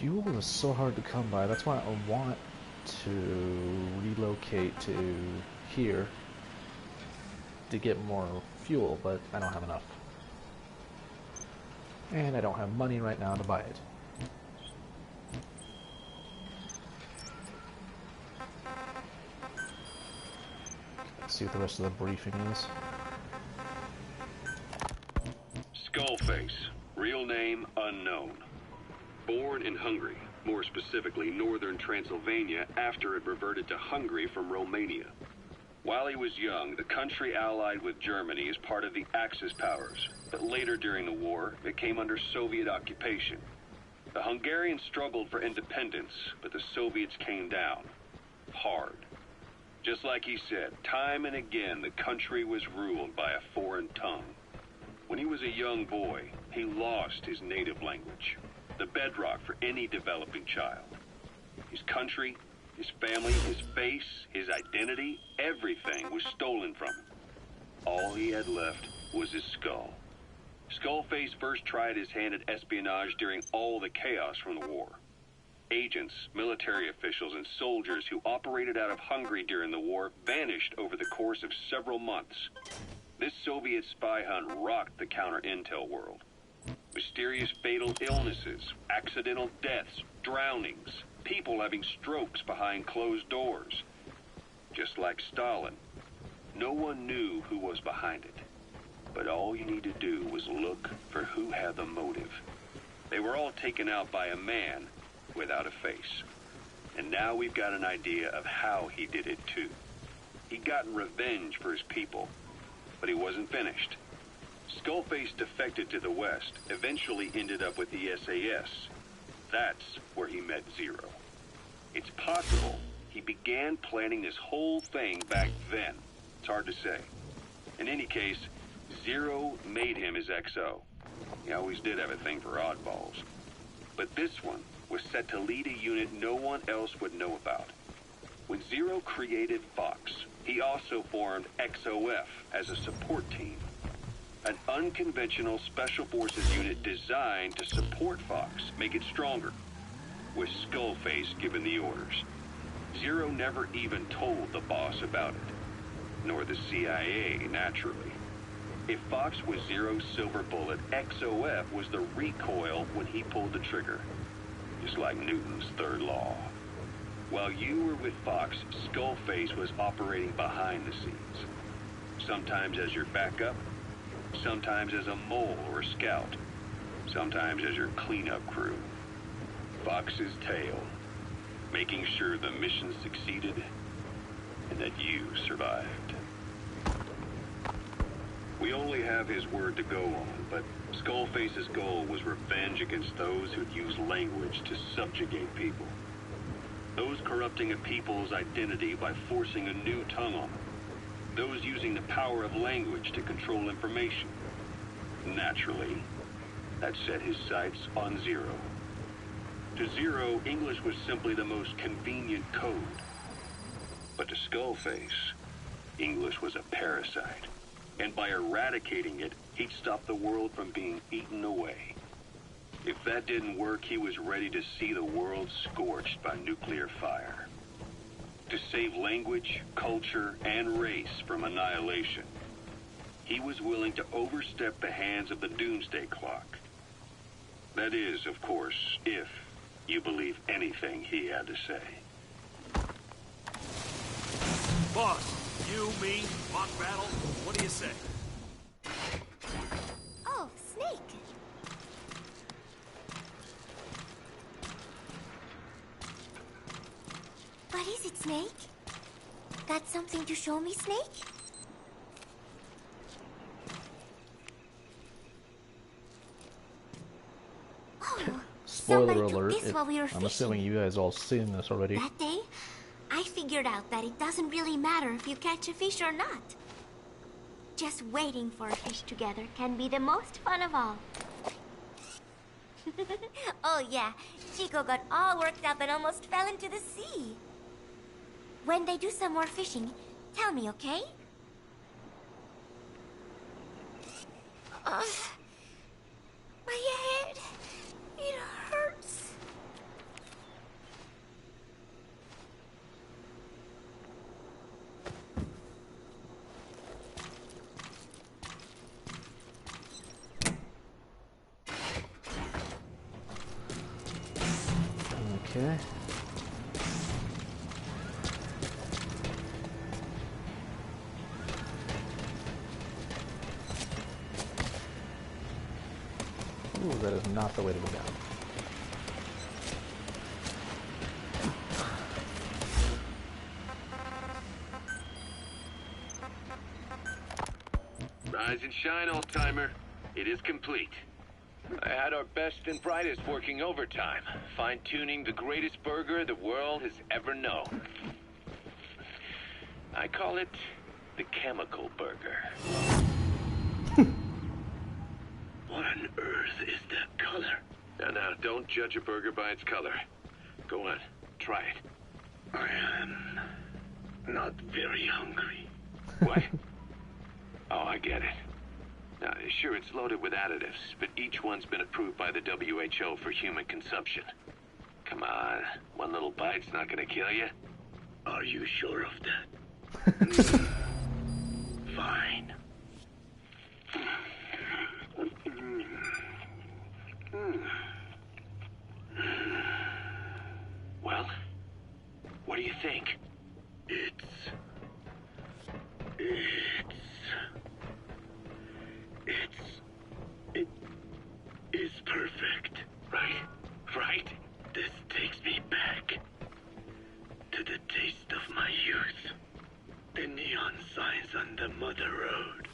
Fuel is so hard to come by. That's why I want to relocate to here to get more fuel, but I don't have enough. And I don't have money right now to buy it. Let's see what the rest of the briefing is. Skullface, real name unknown. Born in Hungary, more specifically northern Transylvania, after it reverted to Hungary from Romania. While he was young, the country allied with Germany as part of the Axis powers, but later during the war, it came under Soviet occupation. The Hungarians struggled for independence, but the Soviets came down. Hard. Just like he said, time and again the country was ruled by a foreign tongue. When he was a young boy, he lost his native language, the bedrock for any developing child. His country, his family, his face, his identity, everything was stolen from him. All he had left was his skull. Skullface first tried his hand at espionage during all the chaos from the war. Agents, military officials, and soldiers who operated out of Hungary during the war vanished over the course of several months. This Soviet spy hunt rocked the counter-intel world. Mysterious fatal illnesses, accidental deaths, drownings, people having strokes behind closed doors. Just like Stalin, no one knew who was behind it. But all you need to do was look for who had the motive. They were all taken out by a man without a face. And now we've got an idea of how he did it too. He'd gotten revenge for his people, but he wasn't finished. Skullface defected to the West, eventually ended up with the SAS. That's where he met Zero. It's possible he began planning this whole thing back then. It's hard to say. In any case, Zero made him his XO. He always did have a thing for oddballs. But this one was set to lead a unit no one else would know about. When Zero created Fox, he also formed XOF as a support team. An unconventional special forces unit designed to support Fox, make it stronger, with Skullface giving the orders. Zero never even told the boss about it, nor the CIA, naturally. If Fox was Zero's silver bullet, XOF was the recoil when he pulled the trigger, just like Newton's third law. While you were with Fox, Skullface was operating behind the scenes, sometimes as your backup, sometimes as a mole or a scout, sometimes as your cleanup crew. Fox's tail, making sure the mission succeeded and that you survived. We only have his word to go on, but Skullface's goal was revenge against those who'd use language to subjugate people. Those corrupting a people's identity by forcing a new tongue on them. Those using the power of language to control information. Naturally, that set his sights on Zero. To Zero, English was simply the most convenient code. But to Skullface, English was a parasite. And by eradicating it, he'd stop the world from being eaten away. If that didn't work, he was ready to see the world scorched by nuclear fire. To save language, culture, and race from annihilation, he was willing to overstep the hands of the doomsday clock. That is, of course, if you believe anything he had to say. Boss, you, me, mock battle, what do you say? Oh, Snake. What is it, Snake? Got something to show me, Snake? Oh, Spoiler somebody alert. took this while we were I'm fishing. assuming you guys all seen this already. That day, I figured out that it doesn't really matter if you catch a fish or not. Just waiting for a fish together can be the most fun of all. Oh yeah, Chico got all worked up and almost fell into the sea. When they do some more fishing, tell me, okay? My head, it hurts. Okay. Ooh, that is not the way to go down. Rise and shine, old-timer. It is complete. I had our best and brightest working overtime, fine-tuning the greatest burger the world has ever known. I call it the chemical burger. What on earth is that color? Now, don't judge a burger by its color. Go on, try it. I am not very hungry. What? Oh, I get it. Now, sure, it's loaded with additives, but each one's been approved by the WHO for human consumption. Come on, one little bite's not gonna kill you. Are you sure of that? Fine. Well, what do you think? It is perfect. Right? This takes me back to the taste of my youth. The neon signs on the Mother Road.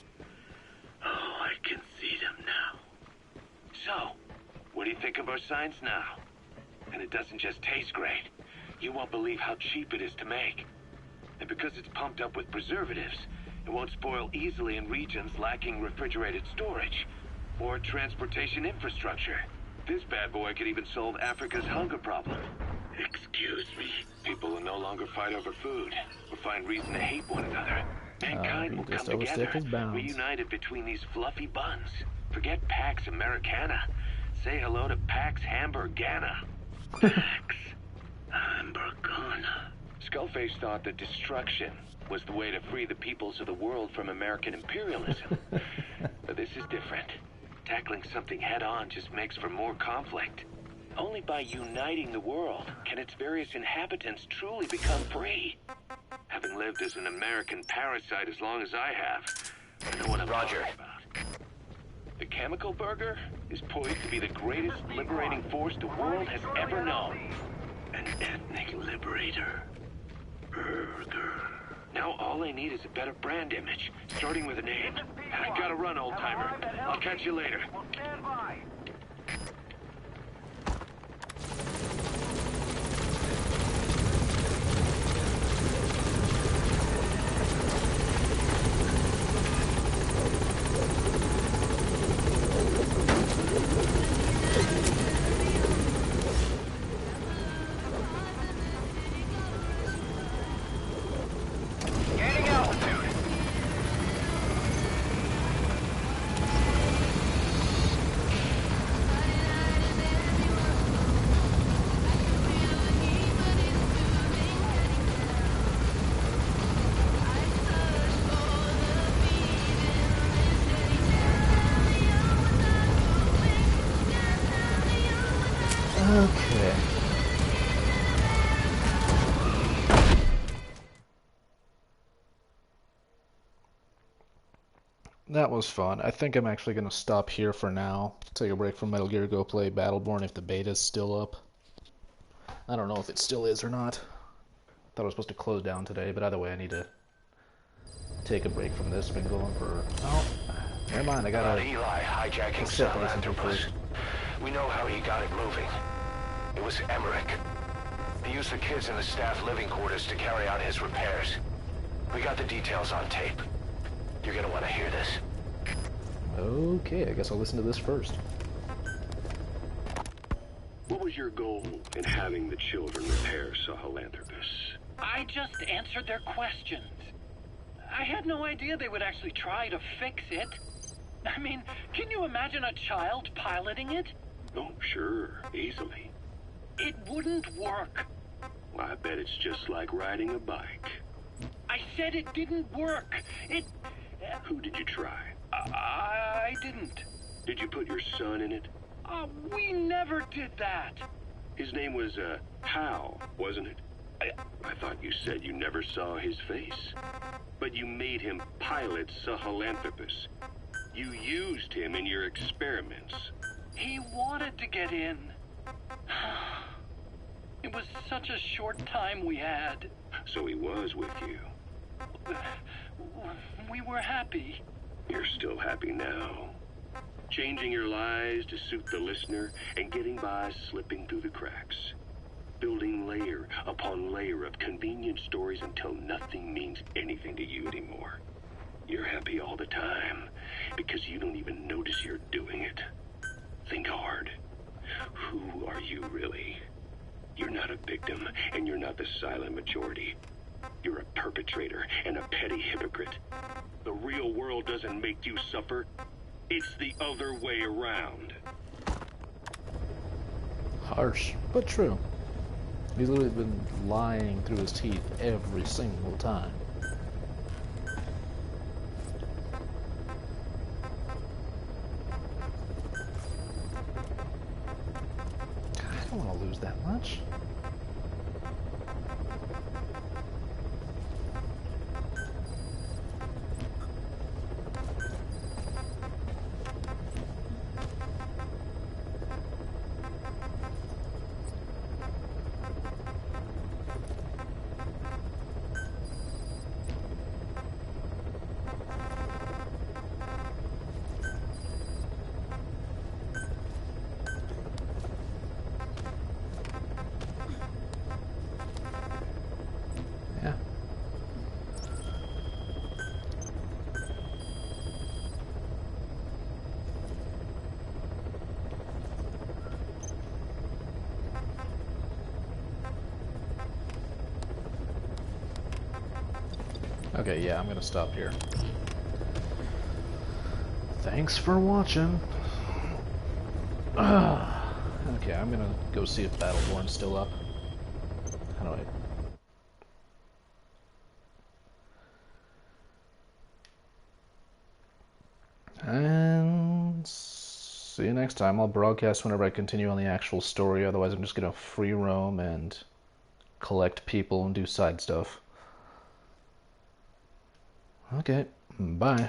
Oh, I can see them now. So, what do you think of our signs now? And it doesn't just taste great. You won't believe how cheap it is to make. And because it's pumped up with preservatives, it won't spoil easily in regions lacking refrigerated storage or transportation infrastructure. This bad boy could even solve Africa's hunger problem. Excuse me? People will no longer fight over food or find reason to hate one another. Mankind will come together, reunited between these fluffy buns. Forget Pax Americana. Say hello to Pax Hamburgana. Pax Hamburgana. Skullface thought that destruction was the way to free the peoples of the world from American imperialism. But this is different. Tackling something head-on just makes for more conflict. Only by uniting the world can its various inhabitants truly become free. Having lived as an American parasite as long as I have, I know what I'm talking about. The chemical burger is poised to be the greatest liberating force the world has ever known. An ethnic liberator. Burger. Now all I need is a better brand image, starting with a name. I gotta run, old-timer. I'll catch you later. Stand by. Okay. That was fun. I think I'm actually going to stop here for now. Take a break from Metal Gear, go play Battleborn if the beta's still up. I don't know if it still is or not. Thought I was supposed to close down today, but either way I need to take a break from this. Been going for... Oh, never mind, I gotta... Eli hijacking Salamandropus. We know how he got it moving. It was Emmerich. He used the kids in the staff living quarters to carry out his repairs. We got the details on tape. You're gonna want to hear this. Okay, I guess I'll listen to this first. What was your goal in having the children repair Sahelanthropus? I just answered their questions. I had no idea they would actually try to fix it. I mean, can you imagine a child piloting it? Oh, sure, easily. It wouldn't work. Well, I bet it's just like riding a bike. I said it didn't work. Who did you try? I didn't. Did you put your son in it? We never did that. His name was, Hal, wasn't it? I thought you said you never saw his face. But you made him pilot Sahelanthropus. You used him in your experiments. He wanted to get in. It was such a short time we had. So he was with you. We were happy. You're still happy now. Changing your lies to suit the listener and getting by slipping through the cracks. Building layer upon layer of convenient stories until nothing means anything to you anymore. You're happy all the time because you don't even notice you're doing it. Think hard. Who are you really? You're not a victim, and you're not the silent majority. You're a perpetrator and a petty hypocrite. The real world doesn't make you suffer. It's the other way around. Harsh, but true. He's literally been lying through his teeth every single time. I don't want to lose that much. Okay, yeah, I'm gonna stop here. Thanks for watching. Okay, I'm gonna go see if Battleborn's still up. How do I... And see you next time. I'll broadcast whenever I continue on the actual story, otherwise I'm just gonna free roam and collect people and do side stuff. Okay, bye.